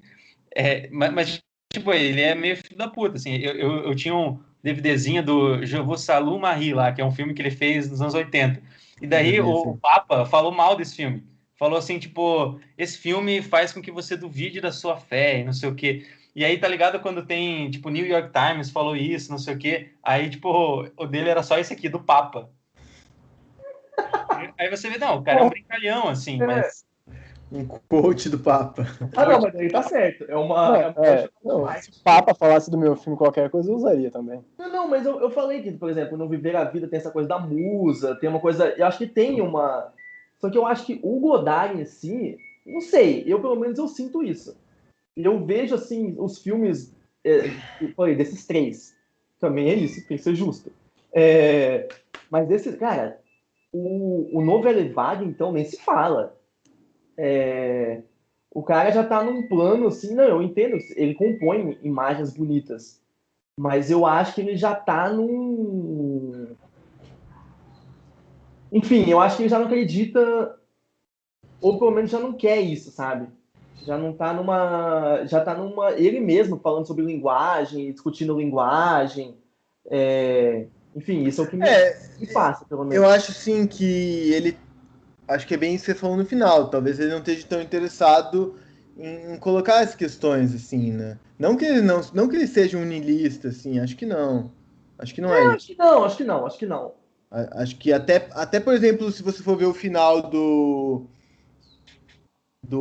Mas, tipo, ele é meio filho da puta, assim. Eu tinha um DVDzinho do Je vous salue Marie lá, que é um filme que ele fez nos anos 80. E daí o Papa falou mal desse filme. Falou assim, tipo, esse filme faz com que você duvide da sua fé e não sei o quê. E aí, tá ligado quando tem, tipo, New York Times falou isso, não sei o quê. Aí, tipo, o dele era só esse aqui, do Papa. Aí você vê, não, o cara é um brincalhão, assim, mas... Um quote do Papa. Não, mas aí tá certo. Se o Papa falasse do meu filme qualquer coisa, eu usaria também. Não, mas eu falei que, por exemplo, no Viver a Vida tem essa coisa da musa, tem uma coisa... Eu acho que tem uma... Só que eu acho que o Godard em si, não sei, eu pelo menos eu sinto isso. Eu vejo, assim, os filmes, desses 3. Também é isso, tem que ser justo. Mas esse, cara, o Novo Elevado, então, nem se fala. O cara já tá num plano, assim, não, eu entendo, ele compõe imagens bonitas, mas eu acho que ele já tá num... Enfim, eu acho que ele já não acredita, ou pelo menos já não quer isso, sabe? Já não tá numa... Já tá numa... Ele mesmo falando sobre linguagem, discutindo linguagem. Enfim, isso é o que me passa, pelo menos. Eu acho, sim, que ele... Acho que é bem isso que você falou no final. Talvez ele não esteja tão interessado em colocar as questões, assim, né? Não que ele seja um niilista, assim. Acho que não. Acho que não é isso. Acho que não. Acho que até, por exemplo, se você for ver o final do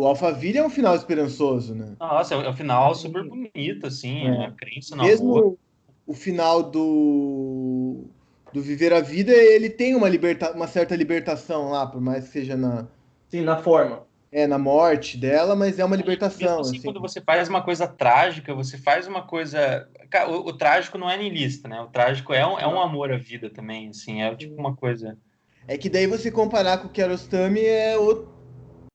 Alphaville, é um final esperançoso, né? Nossa, é um final super bonito, assim, a crença no amor. Mesmo o final do Viver a Vida, ele tem uma certa libertação lá, por mais que seja Sim, na forma. na morte dela, mas é uma Mesmo libertação, assim, assim. quando você faz uma coisa trágica, você faz uma coisa... Cara, o trágico não é niilista, né? O trágico é um amor à vida também, assim, é tipo uma coisa... É que daí você comparar com o Kiarostami é outro...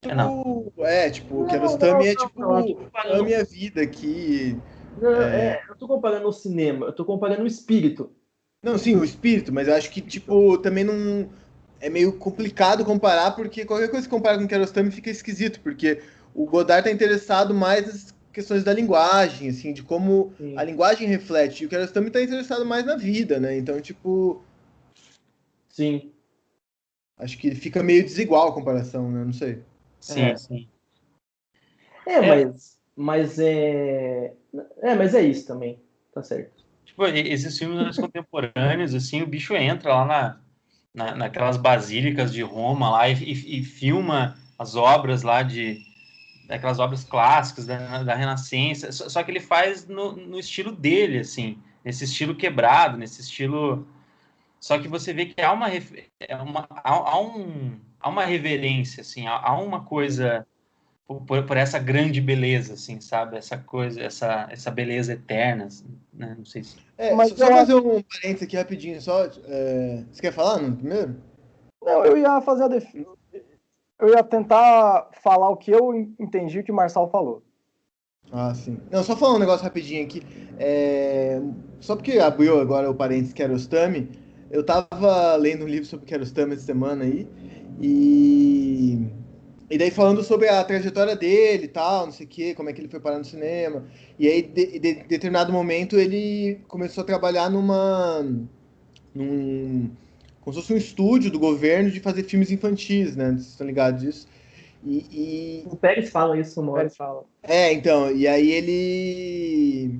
Não. Tipo, o Kiarostami é tipo, comparando... ame a vida aqui. Eu tô comparando o cinema, eu tô comparando o espírito. Não, sim, o espírito, mas eu acho que, tipo, também não... É meio complicado comparar, porque qualquer coisa que compara com o Kiarostami fica esquisito, porque o Godard tá interessado mais nas questões da linguagem, assim, de como a linguagem reflete, e o Kiarostami tá interessado mais na vida, né? Então, tipo... Sim. Acho que fica meio desigual a comparação, né? Não sei. Sim. Mas é isso também, tá certo. Tipo, esses filmes contemporâneos, assim, o bicho entra lá naquelas basílicas de Roma lá e filma as obras lá daquelas obras clássicas da Renascença, só que ele faz no estilo dele, assim, nesse estilo quebrado, nesse estilo... Só que você vê que há uma reverência, assim, há uma coisa por essa grande beleza, assim, sabe? Essa coisa, essa beleza eterna, assim, né? Não sei se... Mas Só fazer um parênteses aqui rapidinho, só. Você quer falar no primeiro? Não, eu ia fazer a defesa. Eu ia tentar falar o que eu entendi que o Marçal falou. Ah, sim. Não, só falar um negócio rapidinho aqui. Só porque abriu agora o parênteses Kiarostami, eu tava lendo um livro sobre Kiarostami essa semana aí, e daí falando sobre a trajetória dele e tal, não sei o quê, como é que ele foi parar no cinema. E aí, de determinado momento, ele começou a trabalhar como se fosse um estúdio do governo de fazer filmes infantis, né? Vocês estão ligados disso? O Pérez fala isso, mano. Pérez fala. Então, e aí ele...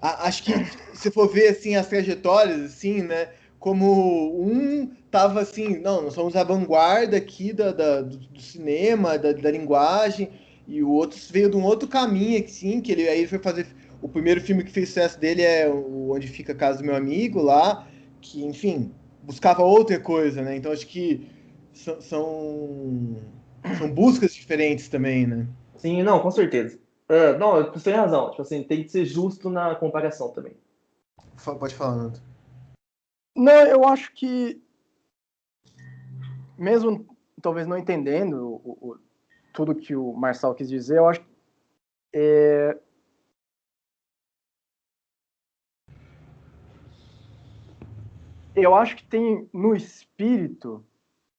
Acho que se for ver, assim, as trajetórias, assim, né? Como um tava assim, não, nós somos a vanguarda aqui do cinema, da linguagem, e o outro veio de um outro caminho, assim, que ele foi fazer... O primeiro filme que fez sucesso dele é o Onde Fica a Casa do Meu Amigo, lá, que, enfim, buscava outra coisa, né? Então acho que são buscas diferentes também, né? Sim, não, com certeza. Não, você tem razão. Tipo assim, tem que ser justo na comparação também. Pode falar, Nando. Não, eu acho que mesmo talvez não entendendo tudo que o Marçal quis dizer, eu acho que tem no espírito,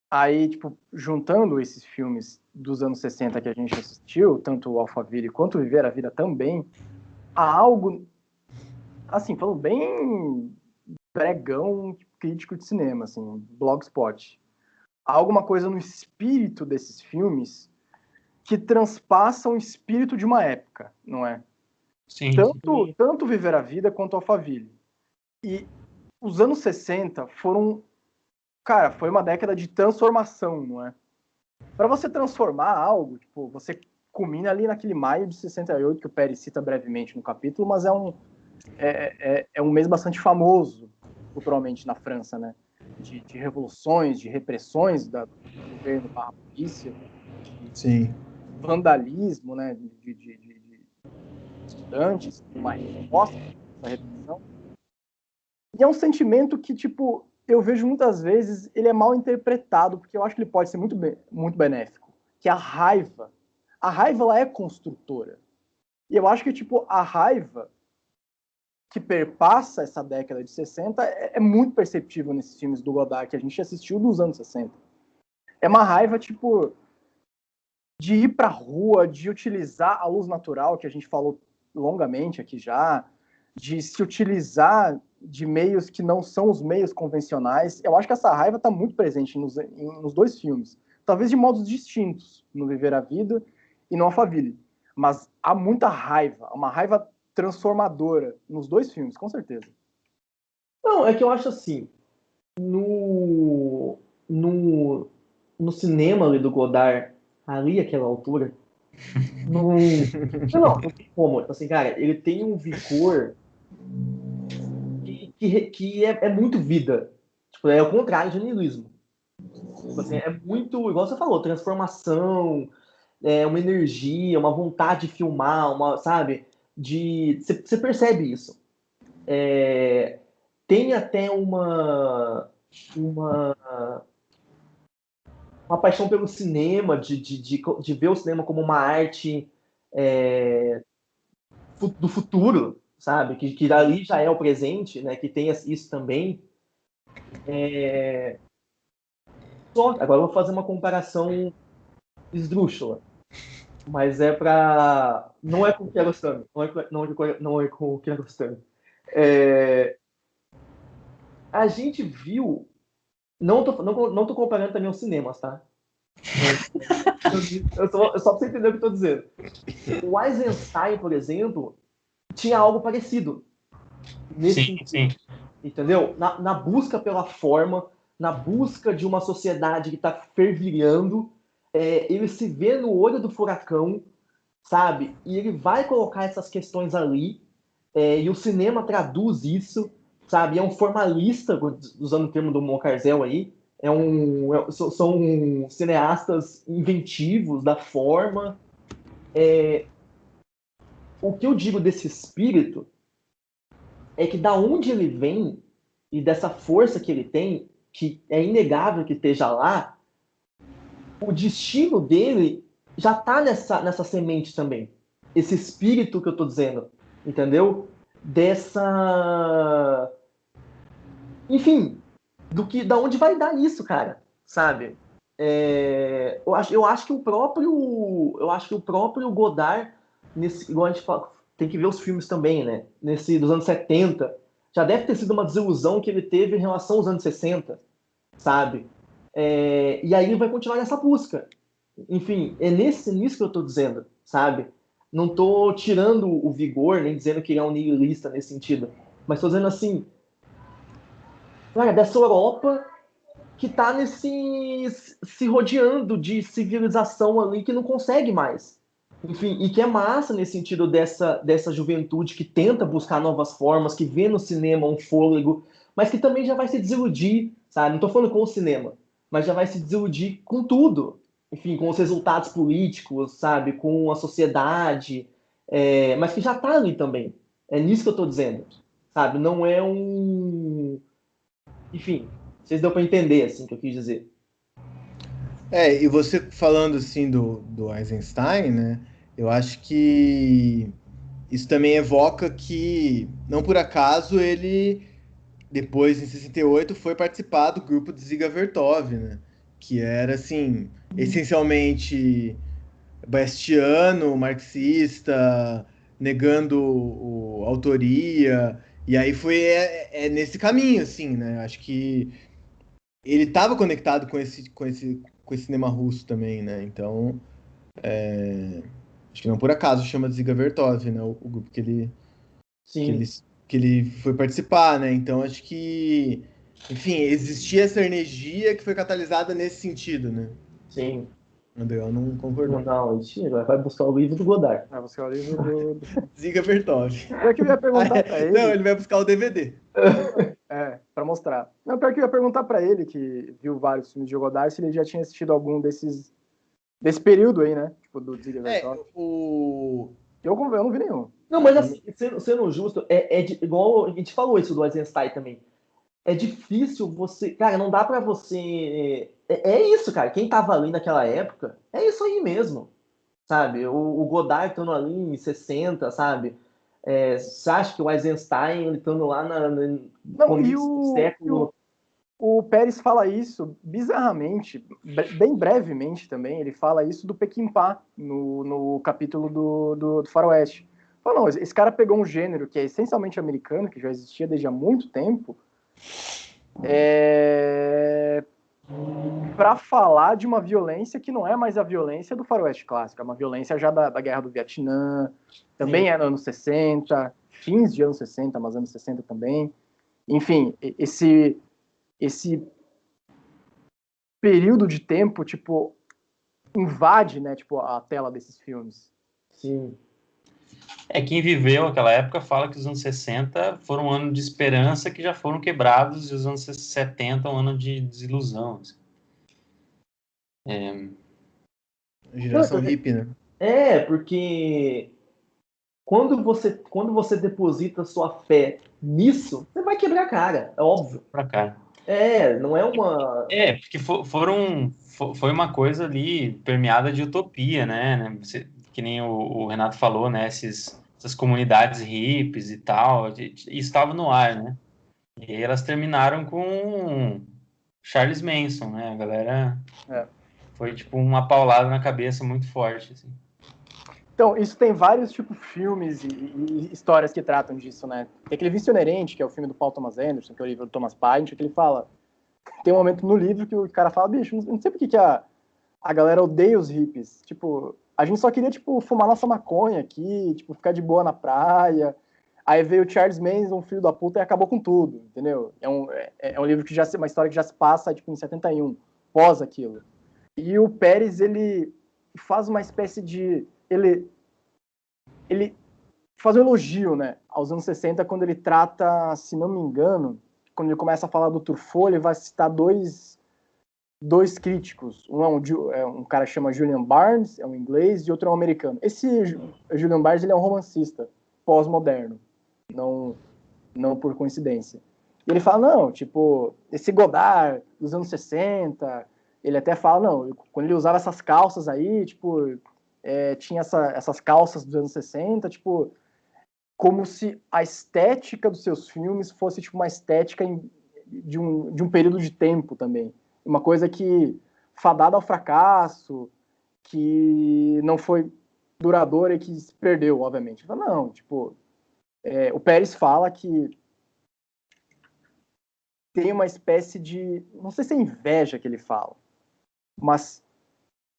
aí, tipo, juntando esses filmes dos anos 60 que a gente assistiu, tanto o Alphaville quanto o Viver a Vida também, há algo, assim, falando bem bregão crítico de cinema, assim, blogspot. Há alguma coisa no espírito desses filmes que transpassam o espírito de uma época, não é? Sim. Tanto Viver a Vida quanto Alphaville. E os anos 60 foram... Cara, foi uma década de transformação, não é? Para você transformar algo, tipo, você culmina ali naquele maio de 68, que o Pérez cita brevemente no capítulo, mas é um mês bastante famoso, culturalmente, na França, né? De revoluções, de repressões do governo barra polícia, Sim. vandalismo, né? De estudantes, uma resposta a essa repressão. E é um sentimento que, tipo, eu vejo muitas vezes, ele é mal interpretado, porque eu acho que ele pode ser muito benéfico, que é a raiva. A raiva, ela é construtora. E eu acho que, tipo, a raiva que perpassa essa década de 60 é muito perceptível nesses filmes do Godard que a gente assistiu dos anos 60. É uma raiva, tipo, de ir pra rua, de utilizar a luz natural, que a gente falou longamente aqui já, de se utilizar de meios que não são os meios convencionais. Eu acho que essa raiva está muito presente nos dois filmes. Talvez de modos distintos, no Viver a Vida e no Alphaville. Mas há muita raiva, uma raiva transformadora nos dois filmes, com certeza. Não, é que eu acho assim, no cinema ali do Godard, ali àquela altura, não tem como. Assim, cara, ele tem um vigor que é muito vida. Tipo, é o contrário de niilismo. Tipo assim, é muito, igual você falou, transformação, uma energia, uma vontade de filmar, sabe? Você percebe isso. Tem até uma paixão pelo cinema, de ver o cinema como uma arte do futuro, sabe? Que ali já é o presente, né? Que tem isso também. Agora eu vou fazer uma comparação esdrúxula, mas não é com o Kiarostami, não é com o Kiarostami. A gente viu, não tô comparando também aos cinemas, tá? Só pra você entender o que eu tô dizendo. O Eisenstein, por exemplo, tinha algo parecido nesse sentido. Sim. Entendeu? Na busca pela forma, na busca de uma sociedade que está fervilhando, ele se vê no olho do furacão, sabe? E ele vai colocar essas questões ali, e o cinema traduz isso, sabe? É um formalista, usando o termo do Moncarzel aí, são cineastas inventivos da forma. O que eu digo desse espírito é que da onde ele vem e dessa força que ele tem, que é inegável que esteja lá, o destino dele já está nessa semente também. Esse espírito que eu estou dizendo, entendeu? Enfim, da onde vai dar isso, cara, sabe? Eu acho que o próprio Godard, igual a gente fala, tem que ver os filmes também, né? Dos anos 70, já deve ter sido uma desilusão que ele teve em relação aos anos 60, sabe? E aí ele vai continuar nessa busca. Enfim, é nisso que eu tô dizendo, sabe? Não tô tirando o vigor, nem dizendo que ele é um nihilista nesse sentido, mas tô dizendo assim, cara, dessa Europa que tá se rodeando de civilização ali que não consegue mais. Enfim, e que é massa nesse sentido dessa juventude que tenta buscar novas formas, que vê no cinema um fôlego, mas que também já vai se desiludir, sabe? Não tô falando com o cinema, mas já vai se desiludir com tudo. Enfim, com os resultados políticos, sabe? Com a sociedade, mas que já tá ali também. É nisso que eu tô dizendo, sabe? Não é um... Enfim, vocês deu para entender, assim, o que eu quis dizer. E você falando assim do Eisenstein, né? Eu acho que isso também evoca que, não por acaso, ele, depois, em 68, foi participar do grupo de Ziga Vertov, né? Que era, assim, essencialmente bastiano, marxista, negando a autoria. E aí foi nesse caminho, assim, né? Acho que ele estava conectado com esse cinema russo também, né? Então, acho que não por acaso chama de Ziga Vertov, né? O grupo que ele, Sim, que ele foi participar, né? Então, acho que, enfim, existia essa energia que foi catalisada nesse sentido, né? sim. O André não concordou. Não, mentira, vai buscar o livro do Godard. Ah, você é o livro do... Ziga Vertov. Pior que eu ia perguntar pra Não, ele, ele vai buscar o DVD. pra mostrar. Não, pior que eu ia perguntar pra ele, que viu vários filmes de Godard, se ele já tinha assistido algum desse período aí, né? Tipo, do Ziga Vertov. O. Eu não vi nenhum. Não, mas assim, sendo justo, igual a gente falou isso do Eisenstein também. É difícil você. Cara, não dá pra você. É isso, cara. Quem tava ali naquela época, é isso aí mesmo. Sabe? O Godard estando ali em 60, sabe? Você acha que o Eisenstein ele estando lá no Não, e começo do século. o Pérez fala isso bizarramente, bem brevemente também, ele fala isso do Peckinpah no capítulo do Faroeste. Fala, não, esse cara pegou um gênero que é essencialmente americano, que já existia desde há muito tempo, para falar de uma violência que não é mais a violência do Faroeste clássico, é uma violência já da Guerra do Vietnã, também é nos anos 60, fins de anos 60, mas anos 60 também. Enfim, esse período de tempo, tipo, invade, né, tipo, a tela desses filmes. Sim. Quem viveu aquela época fala que os anos 60 foram um ano de esperança que já foram quebrados e os anos 70 um ano de desilusão. Assim. Geração hippie, né? Porque quando você deposita sua fé nisso, você vai quebrar a cara, é óbvio. Pra cá. Não é uma. Porque foi uma coisa ali permeada de utopia, né? Que nem o Renato falou, né? Essas comunidades hippies e tal, isso estava no ar, né? E aí elas terminaram com Charles Manson, né? A galera foi tipo uma paulada na cabeça muito forte, assim. Então, isso tem vários tipos de filmes e histórias que tratam disso, né? Tem aquele Vício Inerente, que é o filme do Paul Thomas Anderson, que é o livro do Thomas Pynchon, que ele fala... Tem um momento no livro que o cara fala, bicho, não sei por que a galera odeia os hippies. Tipo, a gente só queria, tipo, fumar nossa maconha aqui, tipo, ficar de boa na praia. Aí veio o Charles Manson, um filho da puta, e acabou com tudo, entendeu? É um livro que uma história que já se passa, tipo, em 71, pós aquilo. E o Pérez, ele faz uma espécie de... Ele faz um elogio, né, aos anos 60, quando ele trata, se não me engano, quando ele começa a falar do Truffaut, ele vai citar dois críticos. Um é um cara que chama Julian Barnes, é um inglês, e outro é um americano. Esse Julian Barnes, ele é um romancista pós-moderno, não por coincidência. E ele fala, não, tipo, esse Godard dos anos 60, ele até fala, não, quando ele usava essas calças aí, tipo, tinha essas calças dos anos 60, tipo, como se a estética dos seus filmes fosse tipo uma estética de um período de tempo também. Uma coisa que fadada ao fracasso, que não foi duradoura e que se perdeu, obviamente. Não, tipo, o Pérez fala que tem uma espécie de, não sei se é inveja que ele fala, mas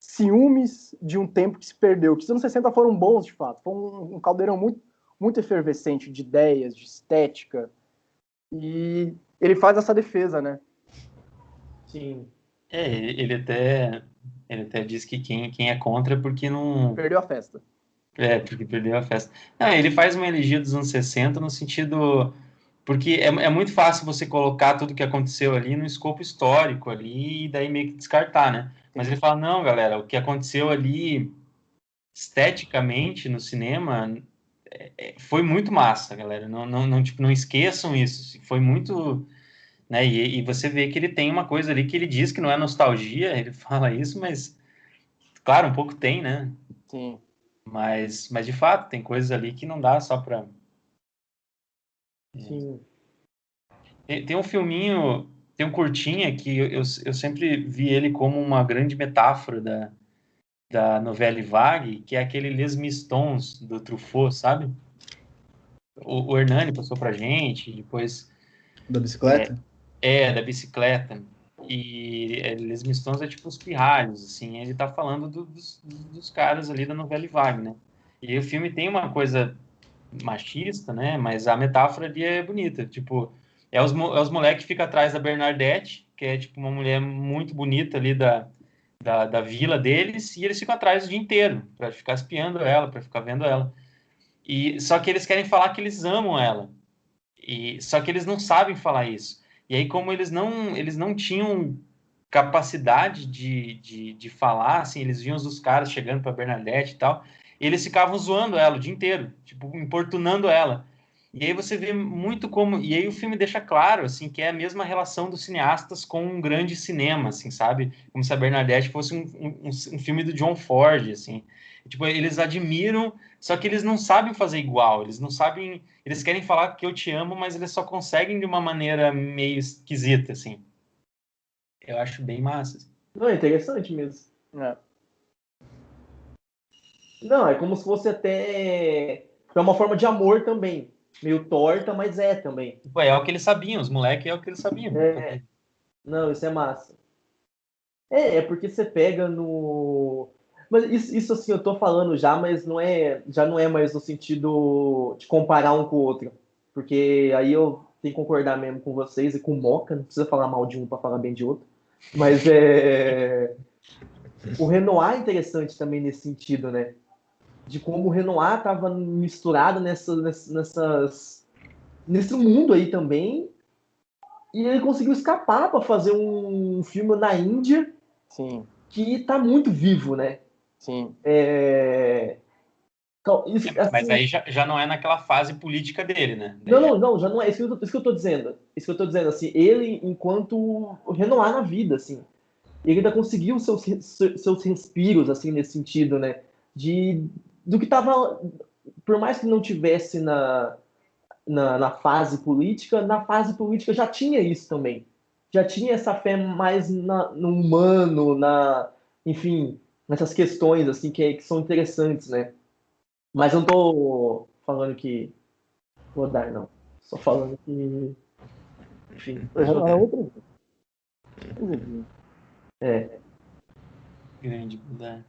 ciúmes de um tempo que se perdeu, que os anos 60 foram bons, de fato. Foi um caldeirão muito efervescente de ideias, de estética. E ele faz essa defesa, né? Sim. Ele até diz que quem é contra é porque não... Perdeu a festa. Porque perdeu a festa. Não, ele faz uma elegia dos anos 60 no sentido... Porque é muito fácil você colocar tudo que aconteceu ali no escopo histórico ali e daí meio que descartar, né? Mas ele fala, não, galera, o que aconteceu ali esteticamente no cinema foi muito massa, galera. Não esqueçam isso. Foi muito né? E você vê que ele tem uma coisa ali que ele diz que não é nostalgia, ele fala isso, mas, claro, um pouco tem, né? Sim. Mas de fato, tem coisas ali que não dá só pra... Sim. Tem um filminho, tem um curtinha que eu sempre vi ele como uma grande metáfora da novela Vague, que é aquele Les Mistons, do Truffaut, sabe? O Hernani passou pra gente, depois... Da bicicleta? Da bicicleta. E Les Mistons é tipo os pirralhos, assim. Ele tá falando dos caras ali da novela Vague, né? E o filme tem uma coisa machista, né? Mas a metáfora ali é bonita. Tipo, é os moleques que ficam atrás da Bernadette, que é tipo uma mulher muito bonita ali da vila deles, e eles ficam atrás o dia inteiro, para ficar espiando ela, para ficar vendo ela. E só que eles querem falar que eles amam ela. Só que eles não sabem falar isso. E aí, como eles não tinham capacidade de falar, assim, eles viam os caras chegando para Bernadette e tal, e eles ficavam zoando ela o dia inteiro, tipo, importunando ela. E aí você vê muito como... E aí o filme deixa claro, assim, que é a mesma relação dos cineastas com um grande cinema, assim, sabe? Como se a Bernadette fosse um filme do John Ford, assim. Tipo, eles admiram, só que eles não sabem fazer igual, eles não sabem... Eles querem falar que eu te amo, mas eles só conseguem de uma maneira meio esquisita, assim. Eu acho bem massa. Assim. Não, é interessante mesmo. É. Não, é como se fosse até... É uma forma de amor também. Meio torta, mas é também. Tipo, é o que eles sabiam, os moleques é o que eles sabiam. É. Não, isso é massa. É porque você pega no... Mas isso assim, eu tô falando já, mas já não é mais no sentido de comparar um com o outro. Porque aí eu tenho que concordar mesmo com vocês e com o Moca, não precisa falar mal de um para falar bem de outro. Mas o Renoir é interessante também nesse sentido, né? De como o Renoir estava misturado nesse mundo aí também. E ele conseguiu escapar para fazer um filme na Índia. Sim. Que tá muito vivo, né? Sim. Então, isso, assim, Mas aí já não é naquela fase política dele, né? não, já não é isso que eu tô dizendo. Isso que eu tô dizendo, assim, ele, enquanto Renoir na vida, assim, ele ainda conseguiu seus respiros, assim, nesse sentido, né? Do que tava, por mais que não tivesse na fase política, na fase política já tinha isso também. Já tinha essa fé mais no humano, enfim, nessas questões, assim, que são interessantes, né? Mas eu não tô falando que Godard, não. Só falando que, enfim, É outra. Grande, né?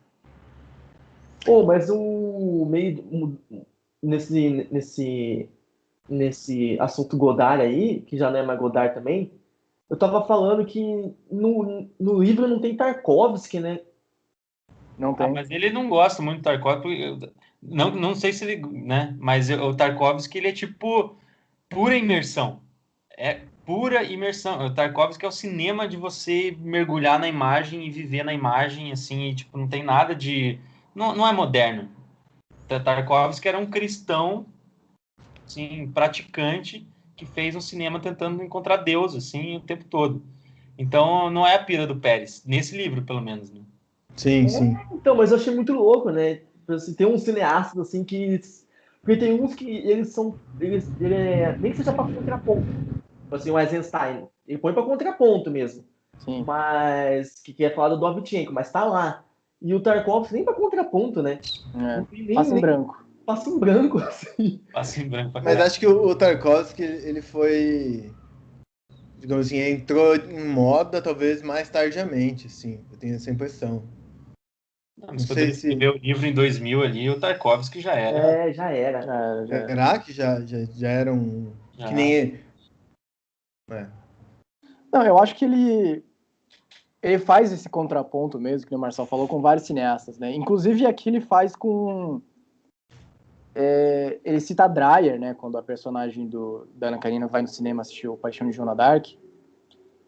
Pô, mas o meio nesse assunto Godard aí, que já não é mais Godard também, eu tava falando que no livro não tem Tarkovsky, né? Não tem. Mas ele não gosta muito do Tarkovsky. Não sei se ele, né? Mas o Tarkovsky, ele é tipo pura imersão. É pura imersão. O Tarkovsky é o cinema de você mergulhar na imagem e viver na imagem, assim, e, tipo, não tem nada de... Não é moderno. Tarkovsky era um cristão, assim, praticante, que fez um cinema tentando encontrar Deus, assim, o tempo todo. Então, não é a pira do Pérez, nesse livro, pelo menos, né? Sim, sim. Então, mas eu achei muito louco, né? Assim, tem uns cineastas assim que. Porque tem uns que eles são. Nem que seja pra contraponto. Tipo assim, o Eisenstein. Ele põe pra contraponto mesmo. Sim. Mas. Que quer falar do Dovchenko, mas tá lá. E o Tarkovsky nem pra contraponto, né? Não tem Passa em branco. Passa em branco, assim. Passa em branco pra Mas caralho. acho que o Tarkovsky, ele foi, digamos assim, entrou em moda talvez mais tardiamente, assim. Eu tenho essa impressão. Não, Não mas quando sei ele se... escreveu o livro em 2000 ali, o Tarkovsky já era. Já era. Já era. Será que já era um... Já. Que nem... É. Não, eu acho que ele faz esse contraponto mesmo, que o Marcel falou, com vários cineastas, né? Inclusive aqui ele faz com... ele cita a Dreyer, né? Quando a personagem da Ana Karina vai no cinema assistir o Paixão de Joana d'Arc.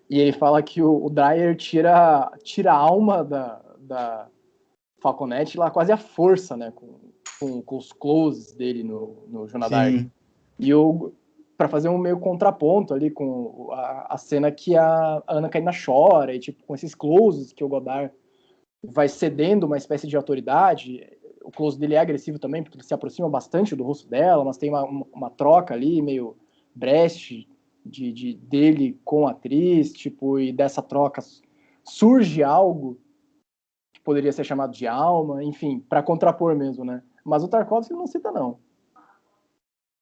E ele fala que o Dreyer tira a alma da Falconete lá quase à força, né? Com os closes dele no Joana d'Arc. E para fazer um meio contraponto ali com a cena que a Ana Karenina chora, e tipo, com esses closes que o Godard vai cedendo uma espécie de autoridade. O close dele é agressivo também, porque ele se aproxima bastante do rosto dela, mas tem uma troca ali, meio Brecht, dele com a atriz, tipo, e dessa troca surge algo que poderia ser chamado de alma, enfim, para contrapor mesmo, né? Mas o Tarkovsky não cita, não.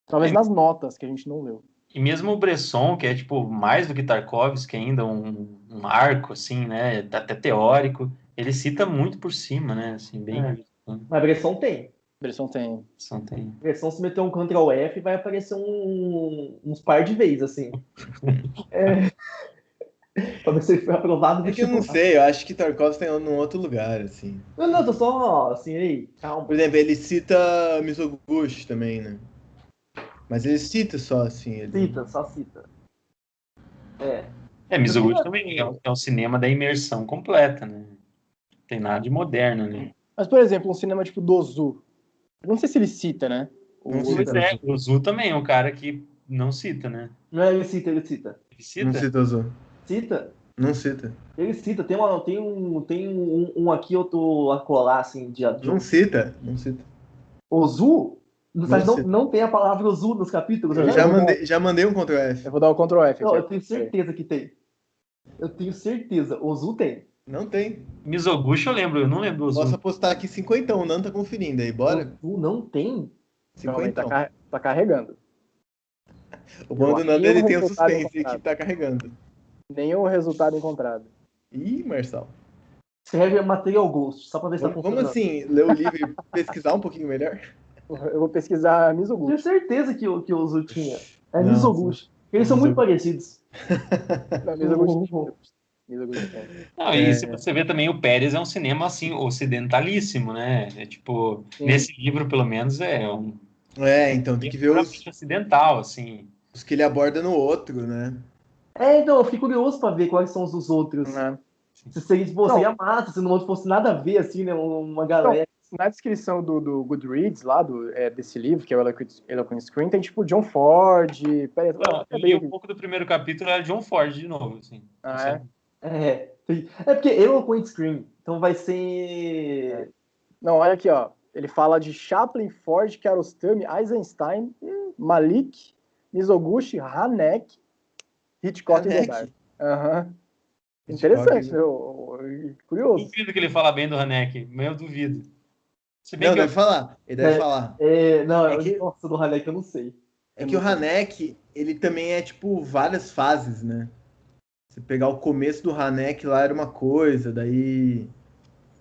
Talvez nas notas, que a gente não leu. E mesmo o Bresson, que é, tipo, mais do que Tarkovsky ainda, um arco, assim, né, até teórico, ele cita muito por cima, né, assim, bem... Mas Bresson tem. Bresson tem. Bresson, se meter um Ctrl F, vai aparecer uns par de vezes, assim. Pra ver se ele foi aprovado. É que eu não sei, eu acho que Tarkovsky tem num outro lugar, assim. Não, tô só, assim, ei, calma. Por exemplo, ele cita Mizoguchi também, né? Mas ele cita só, assim. Só cita. Mizoguchi também é um cinema da imersão completa, né? Não tem nada de moderno, né? Mas, por exemplo, um cinema tipo do Ozu. Eu não sei se ele cita, né? O Ozu também é um cara que não cita, né? Não, ele cita. Ele cita? Não cita Ozu. Cita? Não cita. Ele cita. Tem um aqui, outro a colar, assim, de... Não cita. Ozu? Não tem a palavra Ozu nos capítulos? Eu já mandei um Ctrl F. Eu vou dar o Ctrl F. Não, eu tenho certeza que tem. Eu tenho certeza. Ozu tem. Não tem. Mizoguchi eu lembro, eu não lembro Ozu. Posso apostar aqui 50, o Nando tá conferindo aí, bora? Ozu não tem? 50. Tá carregando. O bom do Nando, ele tem o suspense que tá carregando. Nem o resultado encontrado. Ih, Marçal. Escreve Material Ghost, só pra ver se tá funcionando. Vamos assim, ler o livro e pesquisar um pouquinho melhor? Eu vou pesquisar Mizoguchi. Tenho certeza que o Ozu tinha. Não, Mizoguchi. Eles são muito parecidos. Não, Mizoguchi tem. Não, e se você vê também, o Pérez é um cinema, assim, ocidentalíssimo, né? É tipo, nesse livro, pelo menos, então tem que ver os ocidental, assim. Os que ele aborda no outro, né? Então, eu fiquei curioso pra ver quais são os dos outros. Se seria massa, se no outro fosse nada a ver, assim, né? Uma galera. Na descrição do Goodreads, lá, desse livro, que é o Eloquent Screen, tem, tipo, John Ford... Eu li um pouco do primeiro capítulo, era John Ford, de novo, assim. É porque Eloquent Screen, então vai ser... Não, olha aqui, ó. Ele fala de Chaplin, Ford, Kiarostami, Eisenstein, Malik, Mizoguchi, Haneke, Hitchcock e Godard. Interessante, curioso. Duvido que ele fala bem do Haneke, mas eu duvido. Ele deve falar. Nossa, do Haneke eu não sei. É que o Haneke, ele também é tipo várias fases, né? Você pegar o começo do Haneke lá era uma coisa, daí...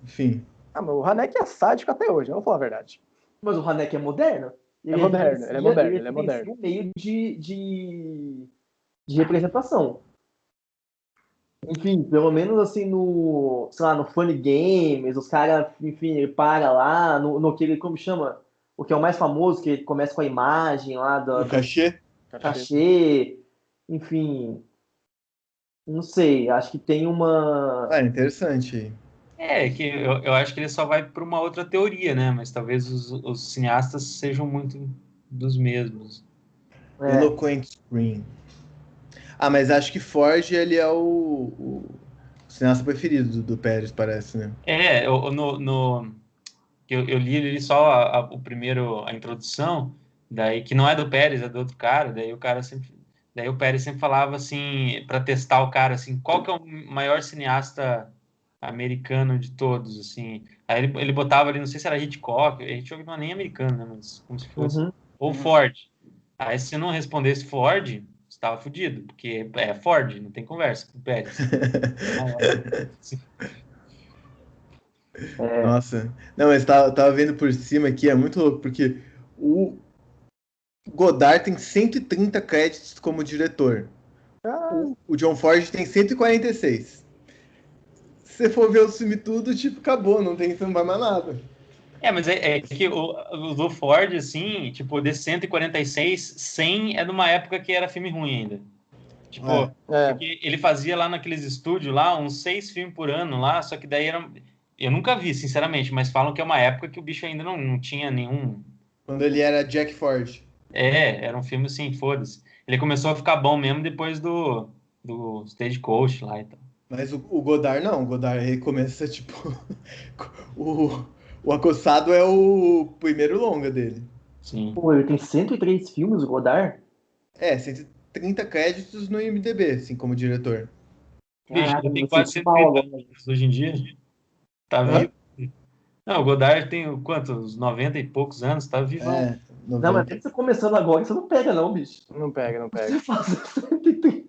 Enfim. Mas o Haneke é sádico até hoje, eu vou falar a verdade. Mas o Haneke é moderno? Ele é moderno. Um meio de representação. Enfim, pelo menos assim no Funny Games, os caras, enfim, ele para lá, no que ele, como chama? O que é o mais famoso, que ele começa com a imagem lá do cachê, enfim, não sei, acho que tem uma... interessante. Que eu acho que ele só vai para uma outra teoria, né? Mas talvez os cineastas sejam muito dos mesmos. Eloquent Screen. Mas acho que Ford, ele é o cineasta preferido do Pérez, parece, né? Eu li ele só a introdução, daí que não é do Pérez, é do outro cara, daí o Pérez sempre falava assim, para testar o cara, assim, qual que é o maior cineasta americano de todos, assim. Aí ele botava ali, não sei se era Hitchcock não é nem americano, né, mas como se fosse, ou Ford. Aí se não respondesse Ford, estava fudido, porque é Ford, não tem conversa com o Pérez. Nossa. Não, mas tava vendo por cima aqui, é muito louco, porque o Godard tem 130 créditos como diretor. O John Ford tem 146. Se você for ver o filme tudo, tipo, acabou, não vai mais nada. Mas é que o do Ford, assim, tipo, desse 146, 100 é numa época que era filme ruim ainda. Tipo, porque ele fazia lá naqueles estúdios lá, uns 6 filmes por ano lá, só que daí era... Eu nunca vi, sinceramente, mas falam que é uma época que o bicho ainda não tinha nenhum... Quando ele era Jack Ford. Era um filme assim, foda-se. Ele começou a ficar bom mesmo depois do Stagecoach lá e tal. Mas o Godard não, o Godard ele começa tipo. o Acossado é o primeiro longa dele. Sim. Pô, ele tem 103 filmes, o Godard? 130 créditos no IMDb, assim, como diretor. Bicho, Caraca, ele tem eu quase senti mal 130 agora. anos hoje em dia. Tá Hã? vivo. Não, o Godard tem quantos? 90 e poucos anos, tá vivão. Não, mas 90. mesmo você começando agora, você não pega, não, bicho. Não pega, não pega. Você faz 130,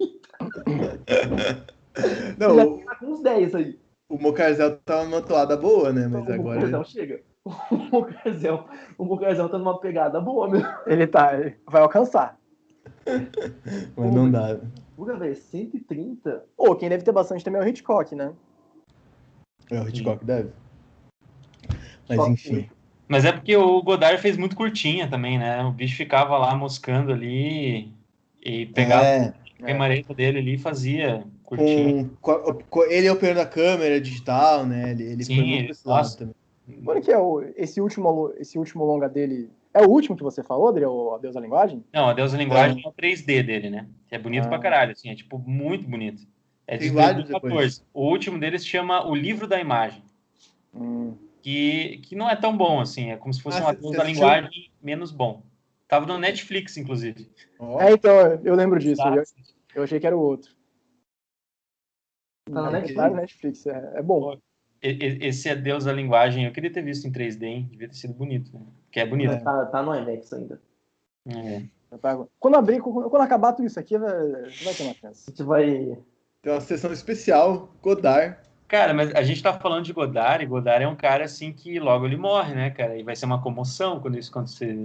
Não, já tá com uns 10 aí. o Mocarzel tá uma toada boa, né? Mas O agora. Mocarzel chega. O Mocarzel tá numa pegada boa, meu. Ele vai alcançar. Mas não dá. Pura, velho, 130? Pô, quem deve ter bastante também é o Hitchcock, né? O Hitchcock deve. Mas Só enfim. Mas é porque o Godard fez muito curtinha também, né? O bicho ficava lá moscando ali e pegava a remareta dele ali e fazia curtinha. Ele é o operador da câmera digital, né? Ele Sim, foi muito pra esse lado também. Quando que é esse último longa dele? É o último que você falou, Adri? O Adeus à Linguagem? Não, a Deus da Linguagem é o 3D dele, né? Que é bonito pra caralho, assim, é tipo muito bonito. É de Tem vários 2014. O último dele se chama O Livro da Imagem, que não é tão bom, assim, é como se fosse um Adeus você da assistiu? Linguagem menos bom. Tava no Netflix, inclusive. Ó, Então, eu lembro disso. Tá. Eu achei que era o outro. Tá na Netflix? Tá no Netflix, é bom. Esse Adeus da Linguagem, eu queria ter visto em 3D, hein? Devia ter sido bonito, né? Porque é bonito. Tá no IMAX ainda. É. Quando acabar tudo isso aqui, vai ter uma chance. A gente vai... tem uma sessão especial, Godard. Cara, mas a gente tá falando de Godard, e Godard é um cara, assim, que logo ele morre, né, cara? E vai ser uma comoção quando isso acontecer.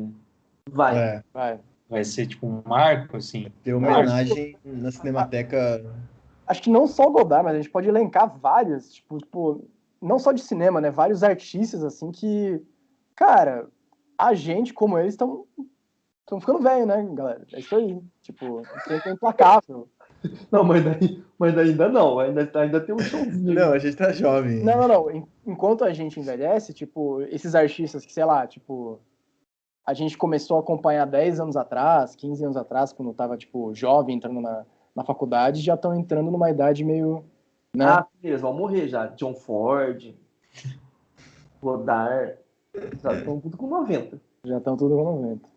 Vai. Vai ser, tipo, um marco, assim. Ter homenagem na Cinemateca. Acho que não só o Godard, mas a gente pode elencar vários, tipo, não só de cinema, né? Vários artistas, assim, que, cara, a gente, como eles, estão ficando velho, né, galera? É isso aí. Tipo, o tempo é implacável. Não, mas ainda não. Ainda tem um showzinho. Não, a gente tá jovem. Não. Enquanto a gente envelhece, tipo, esses artistas que, sei lá, tipo, a gente começou a acompanhar 10 anos atrás, 15 anos atrás, quando tava, tipo, jovem, entrando na faculdade, já estão entrando numa idade meio, né? Ah, eles vão morrer já. John Ford, Godard, já estão tudo com 90. Já estão tudo com 90.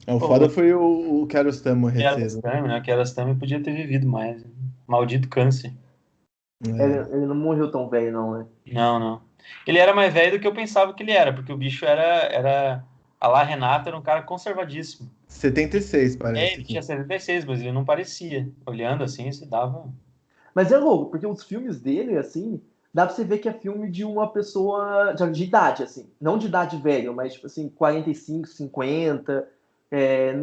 O foda foi o Kiarostami morrer cedo. Kiarostami, né? Kiarostami podia ter vivido mais. Maldito câncer. Ele não morreu tão velho, não, né? Não. Ele era mais velho do que eu pensava que ele era, porque o bicho era... A lá Renata era um cara conservadíssimo. 76, parece. Ele tinha 76, mas ele não parecia. Olhando assim, você dava... Mas é louco, porque os filmes dele, assim, dá pra você ver que é filme de uma pessoa de idade, assim. Não de idade velha, mas, tipo assim, 45, 50.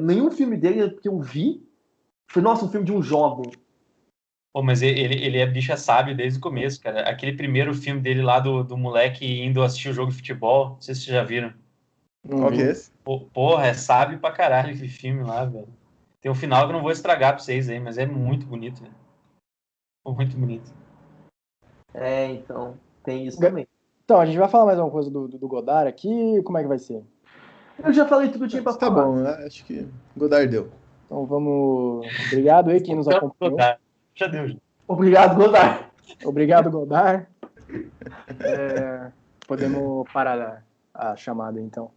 Nenhum filme dele que eu vi foi, nossa, um filme de um jovem. Pô, mas ele é bicho sábio desde o começo, cara. Aquele primeiro filme dele lá do moleque indo assistir o jogo de futebol, não sei se vocês já viram. Qual que é esse? Porra, é sábio pra caralho aquele filme lá, velho. Tem um final que eu não vou estragar pra vocês aí, mas é muito bonito, velho. Muito bonito. Então, tem isso também. Então, a gente vai falar mais uma coisa do Godard aqui, como é que vai ser? Eu já falei tudo que eu tinha pra Tá falar. bom, acho que Godard deu. Então vamos... Obrigado aí quem nos acompanhou. Já deu, gente. Obrigado, Godard. Obrigado, Godard. Podemos parar a chamada, então.